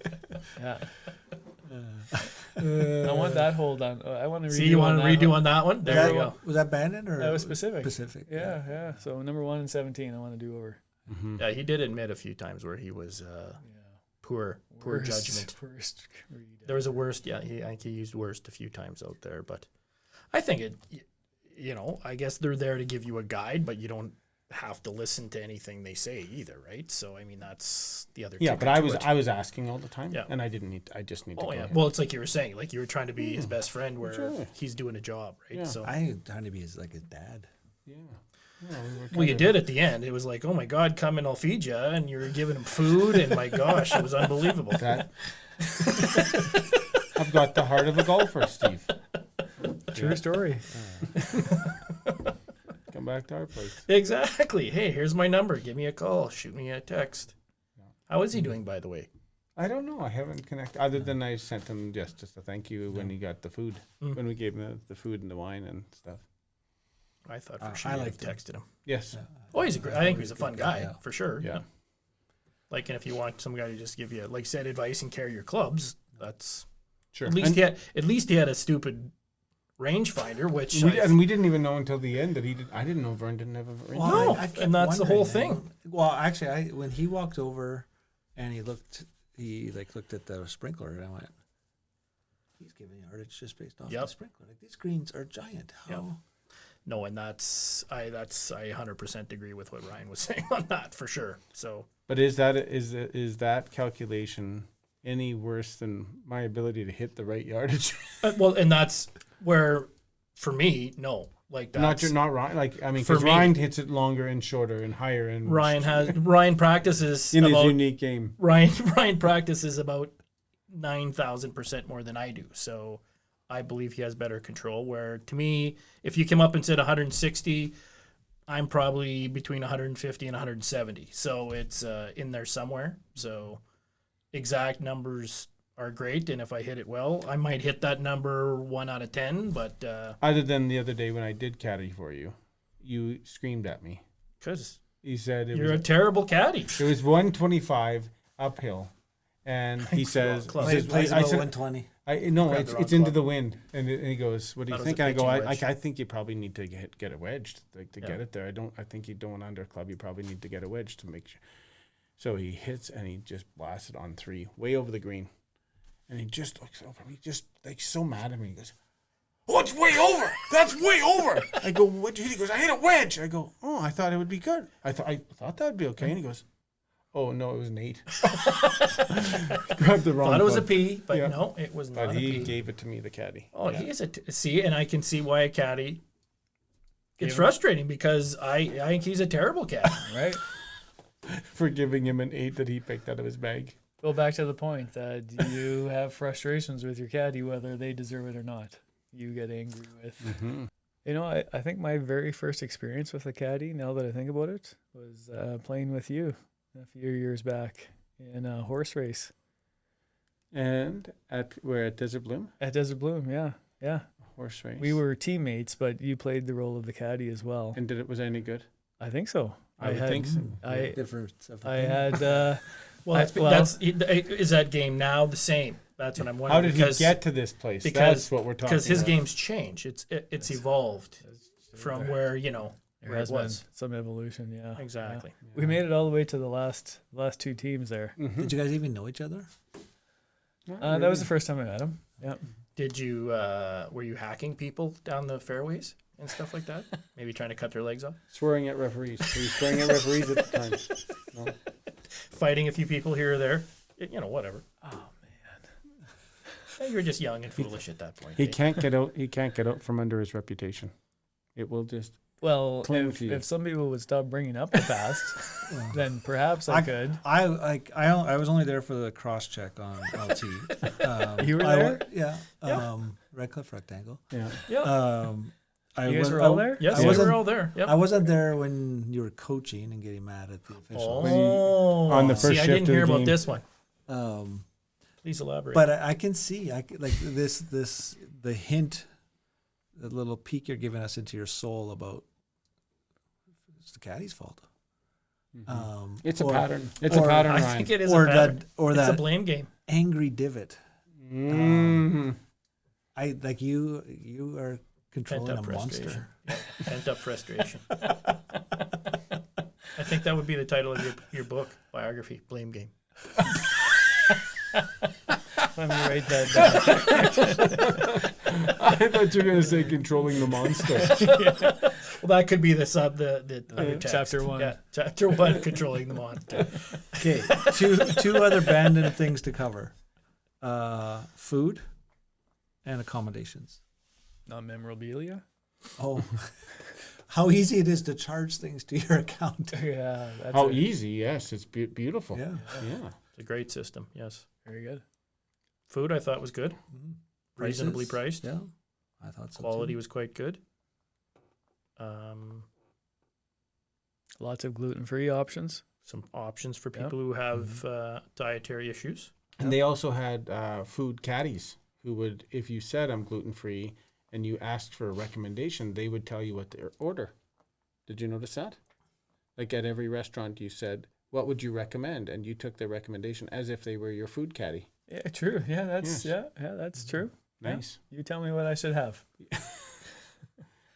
Yeah. I want that hole done. I want to redo. See, you want to redo on that one? There you go. Was that Bandon or? That was Pacific. Pacific. Yeah. So number 1 and 17, I want to do over. Mm-hmm. Yeah, he did admit a few times where he was poor judgment. Worst read. There was a worst. Yeah, I think he used worst a few times out there, but I think it. I guess they're there to give you a guide, but you don't have to listen to anything they say either, right? So I mean, that's the other. Yeah, but I was asking all the time, yeah. And I didn't need. I just need to. Oh go yeah. ahead. Well, it's like you were saying, like you were trying to be his best friend, where Sure. he's doing a job, right? Yeah. So I'm trying to be like his dad. Yeah. Well, you did at the end. It was like, oh my God, come and I'll feed you, and you were giving him food, and my gosh, it was unbelievable. I've got the heart of a golfer, Steve. True story. Come back to our place. Exactly. Hey, here's my number. Give me a call. Shoot me a text. How is he doing, by the way? I don't know. I haven't connected. Other than I sent him just a thank you when he got the food, when we gave him the food and the wine and stuff. I thought for sure I you liked texted him. Yes. Oh, he's a great. I think he's a fun guy yeah. for sure. Yeah. Like, and if you want some guy to just give you, like, said advice and carry your clubs, that's Sure. At least he had a stupid rangefinder, which we didn't even know until the end that he did. I didn't know Vern didn't have a rangefinder. No, and that's the whole thing. Well, actually, when he walked over and he looked at the sprinkler, and I went, he's giving yardage just based off the sprinkler. Like, these greens are giant. How? Yep. No, and I 100% agree with what Ryan was saying on that for sure. So, but is that calculation any worse than my ability to hit the right yardage? well, and that's where, for me, no. Like that's not Ryan. Like, I mean, because Ryan hits it longer and shorter and higher. And Ryan practices in his unique game. Ryan practices about 9,000% more than I do. So I believe he has better control. Where to me, if you came up and said 160, I'm probably between 150 and 170. So it's in there somewhere. So exact numbers are great, and if I hit it well, I might hit that number 1 out of 10. But other than the other day when I did caddy for you, you screamed at me because you said you're a terrible caddy. It was 125 uphill, and he says, plays about 120. It's into the wind, and he goes, "What do you think?" And I go, "I think you probably need to get it wedged, like to get it there. I think you don't under club. You probably need to get it wedged to make sure." So he hits, and he just blasted on 3, way over the green. And he just looks over. He just like so mad at me. He goes, "Oh, it's way over. That's way over." I go, "What did you hit?" He goes, "I hit a wedge." I go, "Oh, I thought it would be good. I thought that would be okay." And he goes, "Oh no, it was an 8." Grabbed the wrong. Thought it was a P, but no, it was not. But he a P. gave it to me, the caddy. Oh, he is see, and I can see why a caddy. It's frustrating because I think he's a terrible caddy. Right. For giving him an 8 that he picked out of his bag. Go back to the point. Do you have frustrations with your caddy, whether they deserve it or not? You get angry with. Mm-hmm. You know, I think my very first experience with a caddy, now that I think about it, was playing with you a few years back in a horse race. And we're at Desert Bloom? At Desert Bloom, yeah. Horse race. We were teammates, but you played the role of the caddy as well. And was I any good? I think so. I think so. I had... is that game now the same? That's what I'm wondering. How did he get to this place? That's what we're talking about. Because his game's changed. It's evolved from where, there has been some evolution, yeah. Exactly. Yeah. We made it all the way to the last 2 teams there. Mm-hmm. Did you guys even know each other? That was the first time I met him. Yeah. Did you were you hacking people down the fairways and stuff like that? Maybe trying to cut their legs off? Swearing at referees. Were you swearing at referees at the time? No. Fighting a few people here or there? Whatever. Oh man. You were just young and foolish at that point. He can't get out from under his reputation. It will just. Well, Cling to you. if some people would stop bringing up the past, then perhaps I could. I was only there for the cross check on LT. You were there? Yeah. Yeah. Red Cliff Rectangle. Yeah. Yeah. You guys were all there? Yes, I we wasn't- were all there. Yep. I wasn't there when you were coaching and getting mad at the officials. Oh, On the first see, I shift didn't of the hear about game. this one. Um, Please elaborate. but I can see, like the hint, the little peek you're giving us into your soul about it's the caddy's fault. It's a or- pattern. It's or a pattern, I Ryan. think it is or a pattern. or It's a that blame game. angry divot. Mhm. I like you are controlling a Pent-up monster. frustration. Pent up frustration. I think that would be the title of your book, biography, Blame Game. Let me write that down. I thought you were going to say controlling the monster. Well, that could be the other text. Chapter 1. Yeah, chapter 1, controlling the monster. Okay, two other Bandon things to cover: food and accommodations. Not memorabilia? Oh, how easy it is to charge things to your account. Yeah. That's How easy, yes. It's beautiful. Yeah. Yeah. It's a great system, yes. Very good. Food I thought was good. Reasonably Prices? priced. Yeah, I thought so. Quality too. was quite good. Lots of gluten-free options. Some options for Yep. people who have dietary issues. And they also had food caddies who would, if you said I'm gluten free and you asked for a recommendation, they would tell you what to order. Did you notice that? Like at every restaurant, you said, "What would you recommend?" And you took their recommendation as if they were your food caddy. Yeah, true. Yeah, that's Yes. that's true. Nice. Yeah. You tell me what I should have.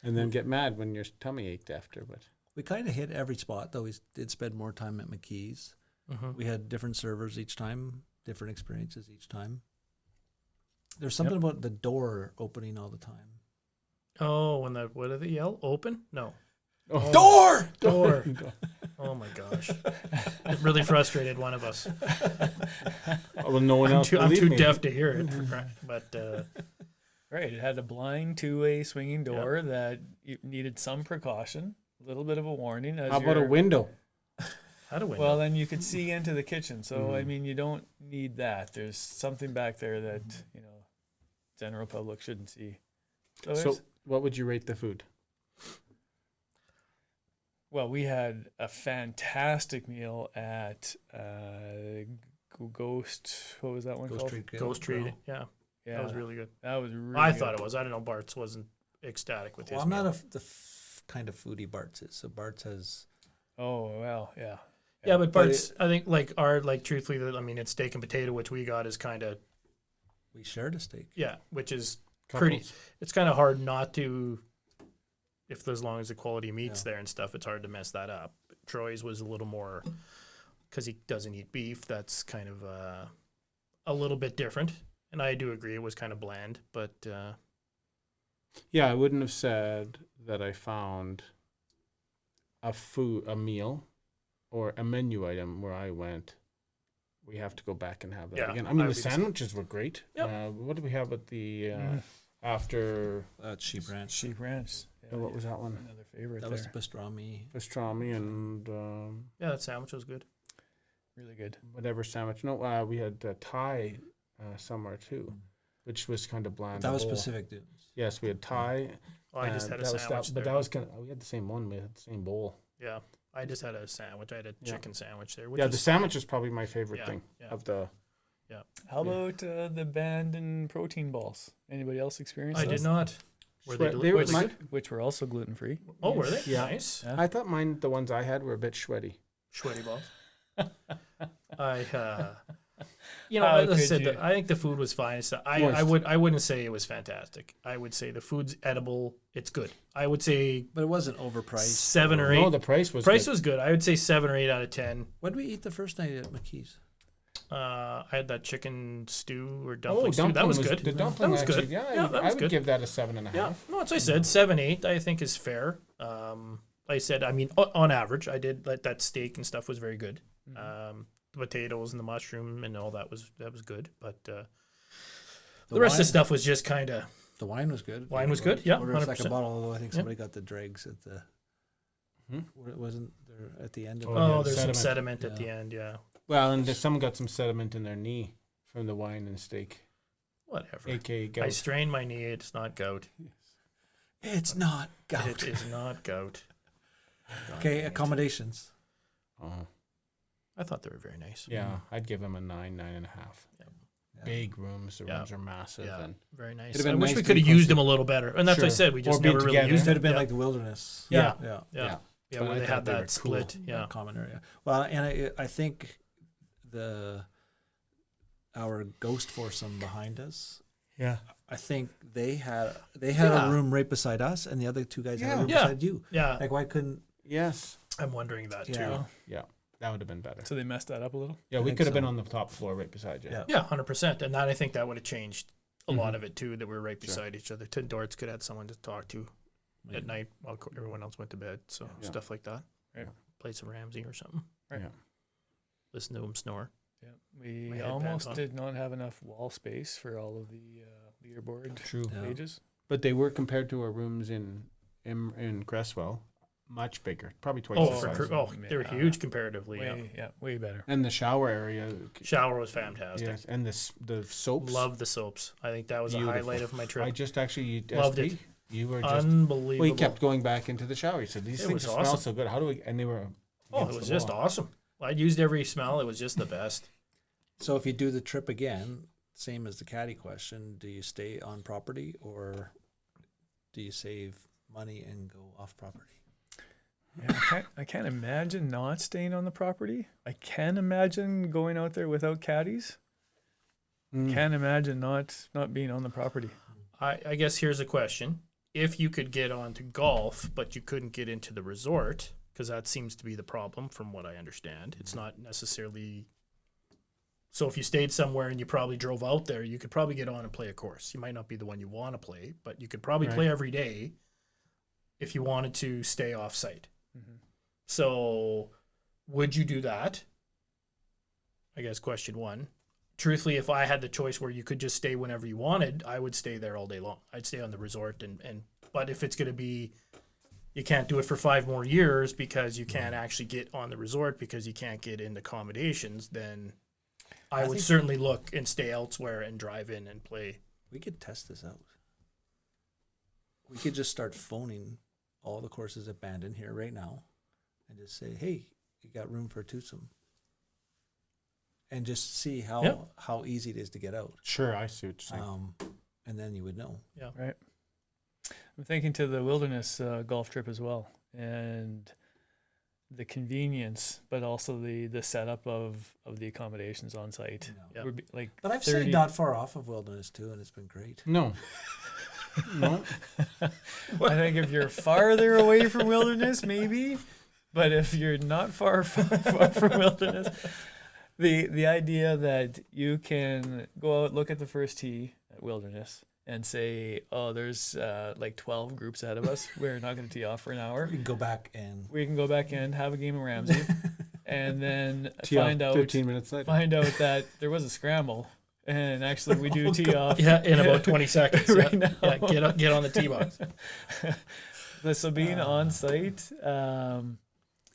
And then get mad when your tummy ached after. But We kind of hit every spot, though. We did spend more time at McKee's. Mm-hmm. We had different servers each time, different experiences each time. There's something about the door opening all the time. Oh, when that, what do they yell? Open? No. Door! Door. Oh my gosh. It really frustrated one of us. well, no one else. I'm believed too me. deaf to hear it. But Right. It had a blind two-way swinging door that you needed some precaution, a little bit of a warning. As How about a you're- window? how do we Well, then you could see into the kitchen. So, Mm-hmm. I mean, you don't need that. There's something back there that, general public shouldn't see. So, So, what would you rate the food? well, we had a fantastic meal at Ghost. What was that one Ghost called? Tree Grill. Ghost Tree? Yeah, Yeah, that was really good. That was really I good. thought it was. I don't know. Bart's wasn't ecstatic with Well, his I'm meal. not kind of foodie Bart's is. So Bart's has... Oh, well, yeah. Yeah, but But Bart's, I think, truthfully, I mean, it's steak and potato, which we got is kind of, We shared a steak. yeah, which is pretty, it's kind of hard not to, as long as the quality meat's there and stuff, it's hard to mess that up. Troy's was a little more, because he doesn't eat beef, that's kind of a little bit different. And I do agree, it was kind of bland, but Yeah, I wouldn't have said that I found a meal or a menu item where I went, we have to go back and have that Yeah, again. I I mean, would the be the same. sandwiches were great. Yep. What did we have at the after? Sheep Ranch. Sheep Ranch. Yeah, what was that one? Another favorite That there. was the pastrami. Pastrami and yeah, that sandwich was good. Really good. whatever sandwich. No, we had Thai somewhere too, which was kind of bland. That was The whole- Pacific Dunes. Yes, we had Thai. Oh, I just had a that was sandwich but there. that was kind of, we had the same one. We had the same bowl. Yeah, I just had a sandwich. I had a Yeah. chicken sandwich there. Which Yeah, was the sandwich is probably my favorite Yeah, thing yeah. of the. How about the Bandon protein balls? Anybody else experience I those? did not. Were they, Sweat- they were really my- good? Which were also gluten-free. Oh, were they? Yeah. Nice. Yeah. I thought the ones I had were a bit sweaty. Sweaty balls. I, How as I could said, you? I think the food was fine. So I Moist. wouldn't say it was fantastic. I would say the food's edible. It's good. I would say But it wasn't overpriced. 7 or 8. No, the price was Price good. was good. I would say 7 or 8 out of 10. What did we eat the first night at McKee's? I had that chicken stew or Oh, dumpling stew. That was good. The dumpling was actually, good. Yeah, Yeah, that was I would good. give that a 7.5. Yeah, no, as I said, 7, 8. I think is fair. Like I said, I mean, on average, I did like that steak and stuff was very good. The potatoes and the mushroom and all that was good. But the rest of the stuff was just kind of The wine was good. Wine was good, yeah, Ordered a second 100%. bottle, although I think somebody got the dregs at the. It wasn't there at the end of it. Oh, yeah, there's some sediment. sediment at the end, yeah. Well, and someone got some sediment in their knee from the wine and steak. Whatever. A.K.A. gout. I strained my knee. It's not gout. It's not gout. It is not gout. Okay, accommodations. I thought they were very nice. Yeah, I'd give them a 9.5. Yeah. Big rooms. The Yeah. rooms are massive. Yeah, And very nice. It'd have I been wish nice we to could be have close used to- them a little better. And that's what I Sure. said. We just Or be never really together. used Could them. have been Yeah. like the wilderness. Yeah. Yeah. Yeah, But where I they thought had they were that split. cool. Yeah. Common area. Well, and I think our ghost foursome behind us. Yeah. I think they had Yeah. a room right beside us, and the other two guys had a room Yeah. beside you. Yeah. Like, why couldn't? Yes. I'm wondering that Yeah. too. Yeah. That would have been better. So they messed that up a little. Yeah, I we think could have been so. on the top floor right beside you. Yeah. Yeah, 100%. And that I think that would have changed a lot Mhm. of it too. That we were right Sure. beside each other. Tin Dorts could have had someone to talk to Maybe. at night while everyone else went to bed. So Yeah. stuff like that. Right. Play some Ramsey or something. Right. Yeah. Listen to him snore. Yeah, we My headband's almost on. did not have enough wall space for all of the leaderboard True. Yeah. pages. But they were compared to our rooms in Cresswell, much bigger, probably twice Oh, the size. they were Yeah. huge comparatively. Yeah. Way better. And the shower area. Shower was fantastic. Yes, and the soaps. Love the soaps. I think that was a Beautiful. highlight of my trip. I just actually Loved SP, it. You were just. Unbelievable. We kept going back into the shower. He said, "These It things was smell awesome. so good. How do we?" And they were. Oh, it against was the just wall. awesome. I used every smell. It was just the best. So if you do the trip again, same as the caddy question, do you stay on property or do you save money and go off property? Yeah, I can't imagine not staying on the property. I can imagine going out there without caddies. Mm. Can't imagine not being on the property. I guess here's a question. If you could get on to golf, but you couldn't get into the resort, because that seems to be the problem from what I understand. It's not necessarily... So if you stayed somewhere and you probably drove out there, you could probably get on and play a course. You might not be the one you want to play, but you could probably Right. play every day if you wanted to stay off site. Mm-hmm. So would you do that? I guess question one. Truthfully, if I had the choice where you could just stay whenever you wanted, I would stay there all day long. I'd stay on the resort but if it's going to be, you can't do it for 5 more years because you can't actually get on the resort because you can't get into accommodations, then I would think- certainly look and stay elsewhere and drive in and play. We could test this out. We could just start phoning all the courses at Bandon here right now and just say, hey, you got room for a twosome. And just see how easy it is to get out. Sure, I see what you're saying. And then you would know. Yeah. Right. I'm thinking to the wilderness golf trip as well, and the convenience, but also the setup of the accommodations on site. Yeah. Would be like But I've 30 stayed not far off of Wilderness too, and it's been great. No. No. I think if you're farther away from wilderness, maybe, but if you're not far from wilderness, the idea that you can go out, look at the first tee at wilderness and say, oh, there's like 12 groups ahead of us. We're not going to tee off for an hour. We can go back and We can go back in, have a game of Ramsey, and then Tee off find out 15 minutes later. that there was a scramble. And actually, we do tee off. Yeah, in about 20 seconds. Right yeah. now. Yeah, get on the tee box. So being on site,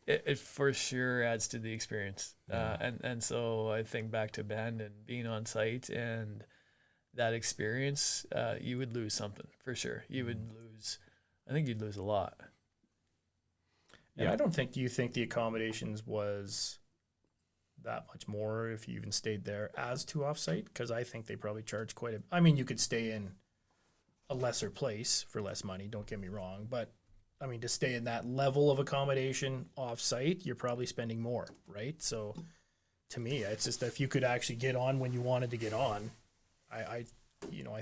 it for sure adds to the experience. And so I think back to Bandon, being on site and that experience, you would lose something for sure. You would lose. I think you'd lose a lot. And Yeah. I don't think, do you think the accommodations was that much more if you even stayed there as to offsite? Because I think they probably charge quite a... I mean, you could stay in a lesser place for less money, don't get me wrong. But, I mean, to stay in that level of accommodation offsite, you're probably spending more, right? So, to me, it's just that if you could actually get on when you wanted to get on, I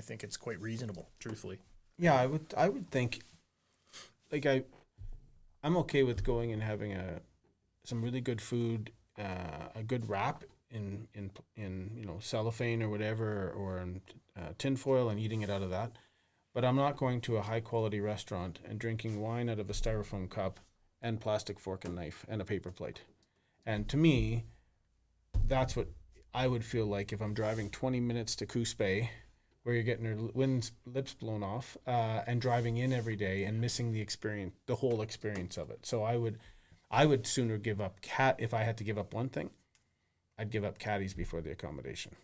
think it's quite reasonable, truthfully. Yeah, I would think, like I'm okay with going and having some really good food, a good wrap in cellophane or whatever, or in tinfoil, and eating it out of that. But I'm not going to a high quality restaurant and drinking wine out of a styrofoam cup and plastic fork and knife and a paper plate. And to me, that's what I would feel like if I'm driving 20 minutes to Coos Bay where you're getting your lips blown off and driving in every day and missing the whole experience of it. So I would sooner give up if I had to give up one thing, I'd give up caddies before the accommodation.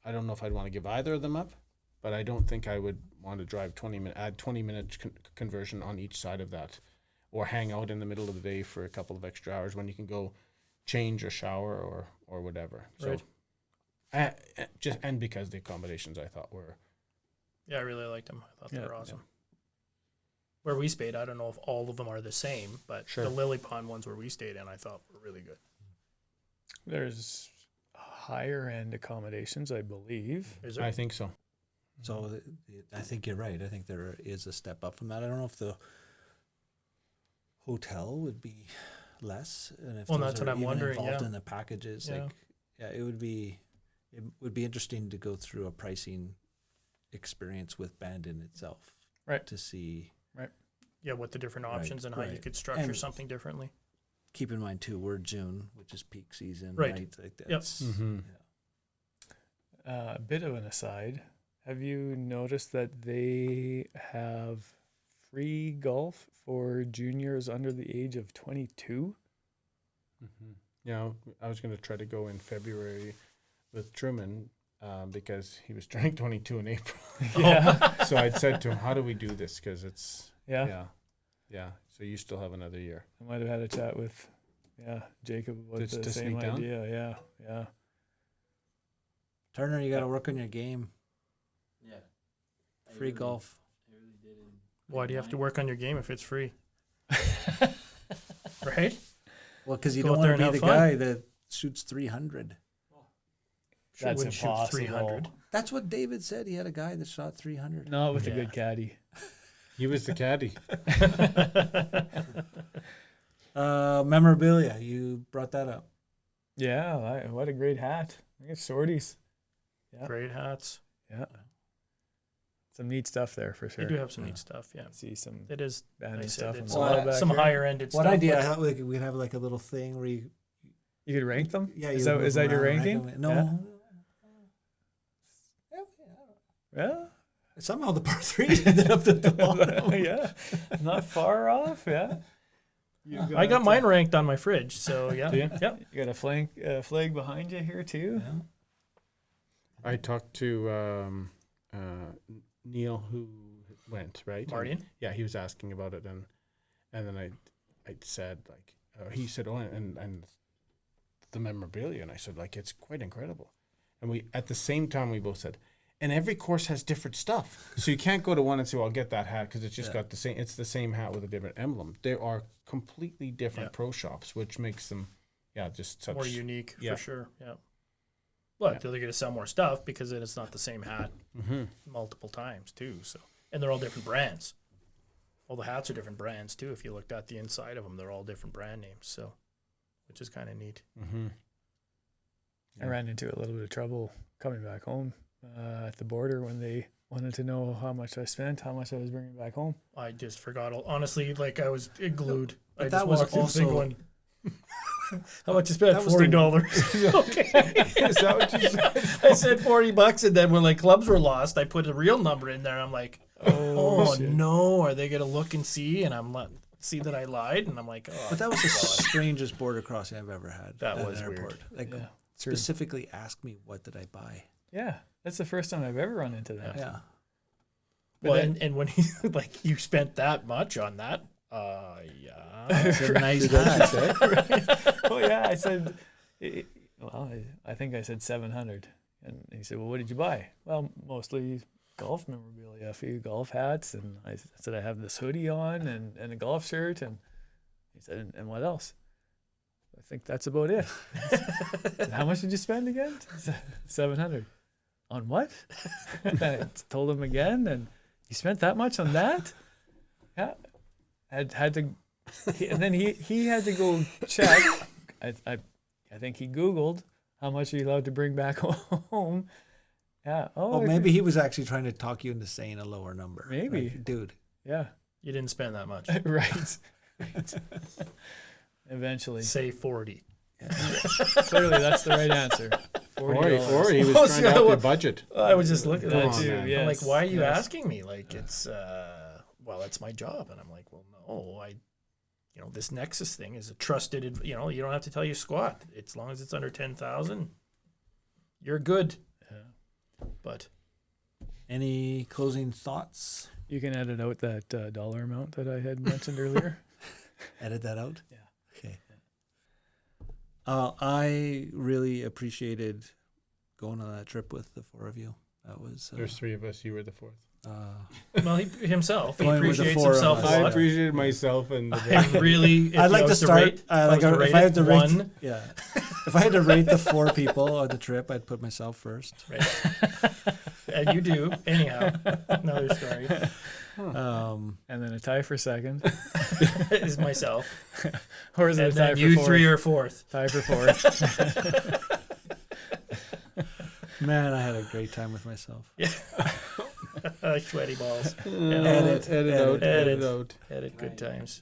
I don't know if I'd want to give either of them up, but I don't think I would want to drive 20-minute conversion on each side of that, or hang out in the middle of the day for a couple of extra hours when you can go change or shower or whatever. Right. So, and because the accommodations I thought were. Yeah, I really liked them. I thought they were awesome. Yeah. Where we stayed, I don't know if all of them are the same, but the Lily Pond ones where we stayed in, I thought were really good. There's higher end accommodations, I believe. Is there? I think so. So I think you're right. I think there is a step up from that. I don't know if the hotel would be less, and if that's what I'm wondering. Involved in the packages, it would be interesting to go through a pricing experience with Bandon itself, right? To see, right? Yeah, what the different options and how you could structure something differently. Keep in mind too, we're June, which is peak season, right? Like that's, A bit of an aside. Have you noticed that they have free golf for juniors under the age of 22? Mm-hmm. Yeah, I was going to try to go in February with Truman because he was turning 22 in April. Yeah. So I'd said to him, how do we do this? Because it's, yeah. So you still have another year. I might have had a chat with, Jacob about the same idea. Yeah. Turner, you got to work on your game. Yeah. Free golf. I really did. Why do you have to work on your game if it's free? Right? Well, because you don't want to be the guy that shoots 300. That's impossible. Shoot 300. That's what David said. He had a guy that shot 300. Not with a good caddy. He was the caddy. Memorabilia. You brought that up. Yeah, what a great hat. I guess Shorty's. Yeah. Great hats. Yeah. Some neat stuff there for sure. They do have some neat stuff, yeah. See some it is Bandon stuff. Some higher ended stuff. What idea? We could have like a little thing where you could rank them? Yeah. Is that your ranking? No. Yeah. Somehow the par 3 ended up at the bottom. Yeah. Not far off, yeah. I got mine ranked on my fridge, so yeah. Yeah. You got a flag behind you here too. Yeah. I talked to Neil, who went, right? Martin? Yeah, he was asking about it, and then I said, like, he said, and the memorabilia, and I said, like, it's quite incredible. And we, at the same time, we both said, and every course has different stuff. So you can't go to one and say, well, I'll get that hat because it's just got the same, it's the same hat with a different emblem. There are completely different pro shops, which makes them, just such. More unique, for sure, yeah. But they're going to sell more stuff because then it's not the same hat multiple times, too. So, and they're all different brands. All the hats are different brands, too. If you looked at the inside of them, they're all different brand names, so, which is kind of neat. Mm-hmm. I ran into a little bit of trouble coming back home at the border when they wanted to know how much I spent, how much I was bringing back home. I just forgot. Honestly, like I was glued. But I that just was walked in also going, how much you spent? $40. Okay. Is that what you said? I said $40, and then when like clubs were lost, I put a real number in there. I'm like, oh no, are they gonna look and see? And I'm like, see that I lied, and I'm like, oh. But that was the strangest border crossing I've ever had. That at was an airport. weird. Like specifically ask me what did I buy. Yeah, that's the first time I've ever run into that. Yeah. Well, and when he like you spent that much on that, yeah, it's a nice hat. Right? Oh yeah, I said, I think I said 700, and he said, well, what did you buy? Well, mostly golf memorabilia, a few golf hats, and I said I have this hoodie on and a golf shirt, and he said, and what else? I think that's about it. Said, how much did you spend again? 700. On what? And I told him again, and you spent that much on that? Yeah. Had to, and then he had to go check. I think he Googled how much are you allowed to bring back home. Yeah. Oh, maybe he was actually trying to talk you into saying a lower number. Maybe. Like, dude. Yeah. You didn't spend that much. Right. Eventually. Say 40. Yeah. Clearly, that's the right answer. $40. Or he was trying to help you budget. I was just looking at Come that on, too. man. I'm like, why are you Yes. asking me? Like, it's well, it's my job, and I'm like, well, no, this Nexus thing is a trusted. You don't have to tell you squat. As long as it's under 10,000, you're good. Yeah. But Any closing thoughts? You can edit out that dollar amount that I had mentioned earlier. Edit that out? Yeah. Okay. I really appreciated going on that trip with the four of you. That was... There's three of us. You were the fourth. well, he appreciates Going with the himself four of a us. I lot. appreciated myself and I really. If I'd like I to was start... rate, if I had to rate rate... one. Yeah. If I had to rate the four people on the trip, I'd put myself first. Right. And you do. Anyhow, another story And then a tie for second. is myself. Or is it And a tie then for you fourth? three are fourth. Tie for fourth. Man, I had a great time with myself. Sweaty balls. Edit out. Edit good times.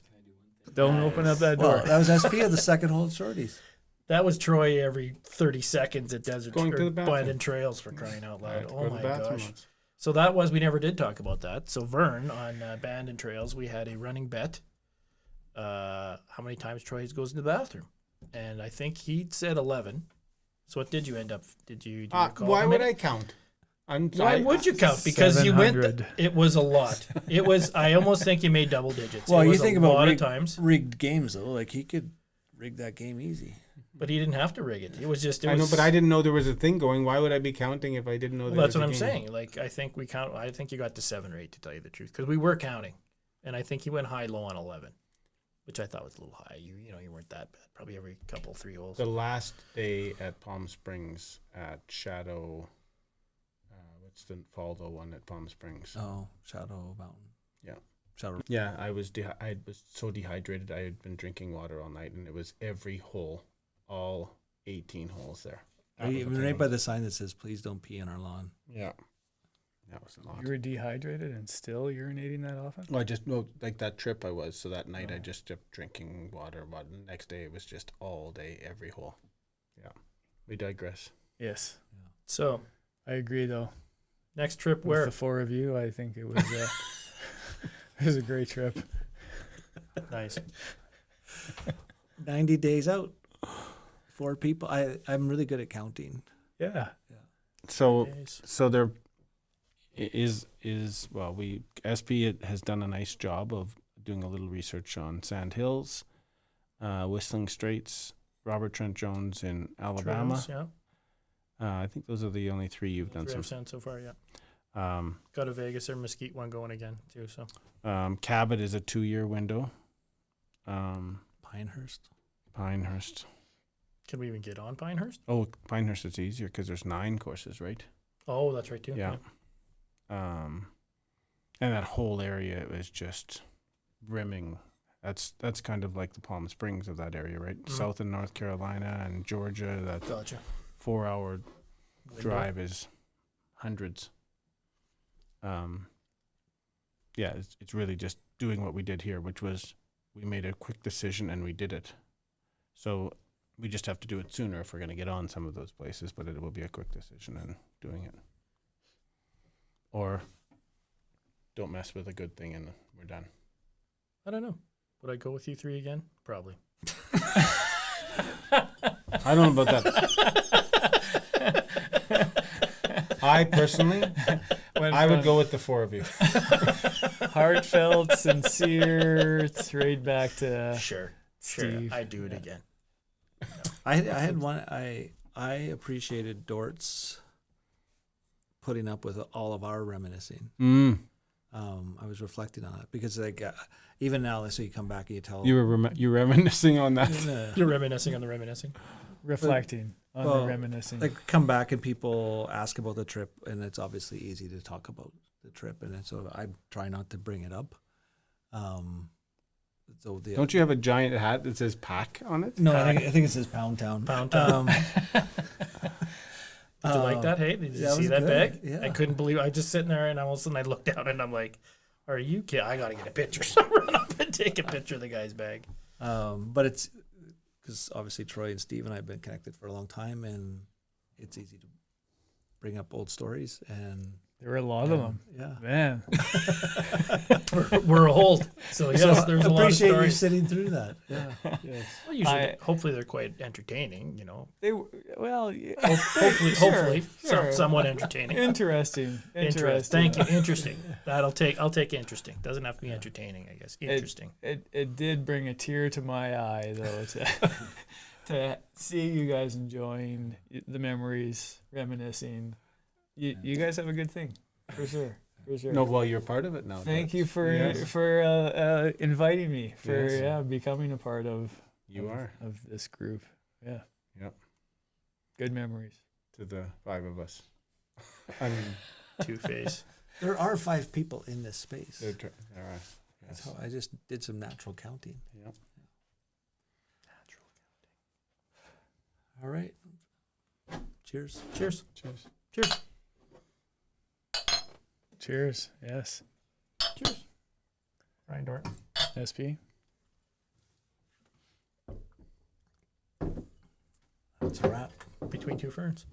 Don't open up that door. Well, that was SP of the second hole at Shorty's. That was Troy every 30 seconds at Desert Going to the bathroom. Bandon Trails for crying out loud. Go Oh to my the bathroom gosh. once. So we never did talk about that. So Vern on Bandon Trails, we had a running bet. How many times Troy goes to the bathroom? And I think he said 11. So what did you end up? Do you recall Why how would many? I count? Why would you count? Because you went. 700. It was a lot. It was. I almost think you made double digits. Well, it you was think a about lot of times, rigged games, though. Like, he could rig that game easy. but he didn't have to rig it. It was just. I know, but I didn't know there was a thing going. Why would I be counting if I didn't know there Well, that's was what a I'm game? saying. Like I think we count. I think you got to 7 or 8 to tell you the truth, because we were counting, and I think he went high low on 11, which I thought was a little high. You weren't that bad. Probably every couple 3 holes. The last day at Palm Springs at Shadow, what's the Faldo one at Palm Springs? Oh, Shadow Mountain. Yeah. Shadow. Yeah, I was so dehydrated. I had been drinking water all night, and it was every hole, all 18 holes there. Right by the sign that says, "Please don't pee on our lawn." Yeah, that was a lot. You were dehydrated and still urinating that often? Well, like that trip I was. So that night I just kept drinking water. But the next day it was just all day, every hole. Yeah, we digress. Yes. So I agree, though. next trip, With where? the four of you, I think it was it was a great trip. Nice. 90 days out. 4 people. I'm really good at counting. Yeah. So Days. so there is SP has done a nice job of doing a little research on Sand Hills, Whistling Straits, Robert Trent Jones in Alabama. Trails, yeah. I think those are the only 3 you've done. 3 So I've sent so far. Yeah. um, Got a Vegas or Mesquite one going again too. So Cabot is a 2-year window. Pinehurst. Pinehurst. can we even get on Pinehurst? Oh, Pinehurst is easier because there's 9 courses, right? Oh, that's right too. Yeah. And that whole area is just brimming. That's kind of like the Palm Springs of that area, right? Mhm. South and North Carolina and Georgia. That Gotcha. 4-hour Window. drive is hundreds. Yeah, it's really just doing what we did here, which was we made a quick decision and we did it. So we just have to do it sooner if we're going to get on some of those places, but it will be a quick decision and doing it. Or don't mess with a good thing and we're done. I don't know. Would I go with you 3 again? Probably. I don't know about that. I personally, I would go with the 4 of you. Heartfelt, sincere, straight back to Sure. Steve. I'd do it again. I had one. I appreciated Dort's putting up with all of our reminiscing. I was reflecting on it because, like, even now, so you come back and you tell You were you reminiscing on that. You're reminiscing on the reminiscing. reflecting on the reminiscing. like come back and people ask about the trip, and it's obviously easy to talk about the trip, and so I try not to bring it up. So Don't you have a giant hat that says "pack" on it? No, I think it says Pound Town. Pound Town. Did you like that? Hey, did you see that bag? Yeah. I couldn't believe I was just sitting there, and all of a sudden I looked down and I'm like, "Are you kidding? I gotta get a picture." So I run up and take a picture of the guy's bag. But it's because obviously Troy and Steve and I have been connected for a long time, and it's easy to bring up old stories, and there were a lot of them. Yeah, man. we're old, so yes, there's a lot of appreciate you stories. sitting through that. Yeah, yes. Well, usually, hopefully, they're quite entertaining. They well, hopefully, somewhat entertaining. Interesting. Thank you. Interesting. I'll take interesting. Doesn't have to be entertaining, I guess. Interesting. It did bring a tear to my eye though to see you guys enjoying the memories, reminiscing. You guys have a good thing, for sure. No, well, you're part of it now. Thank you for inviting me, for becoming a part of this group. Yeah. Yep. Good memories. To the 5 of us. I mean, Two-Face. There are 5 people in this space. There are. That's how I just did some natural counting. Yep. Natural counting. All right. Cheers. Cheers. Cheers. Cheers. Cheers. Yes. Cheers. Ryan Dorton. SP. That's a wrap. Between Two Ferns.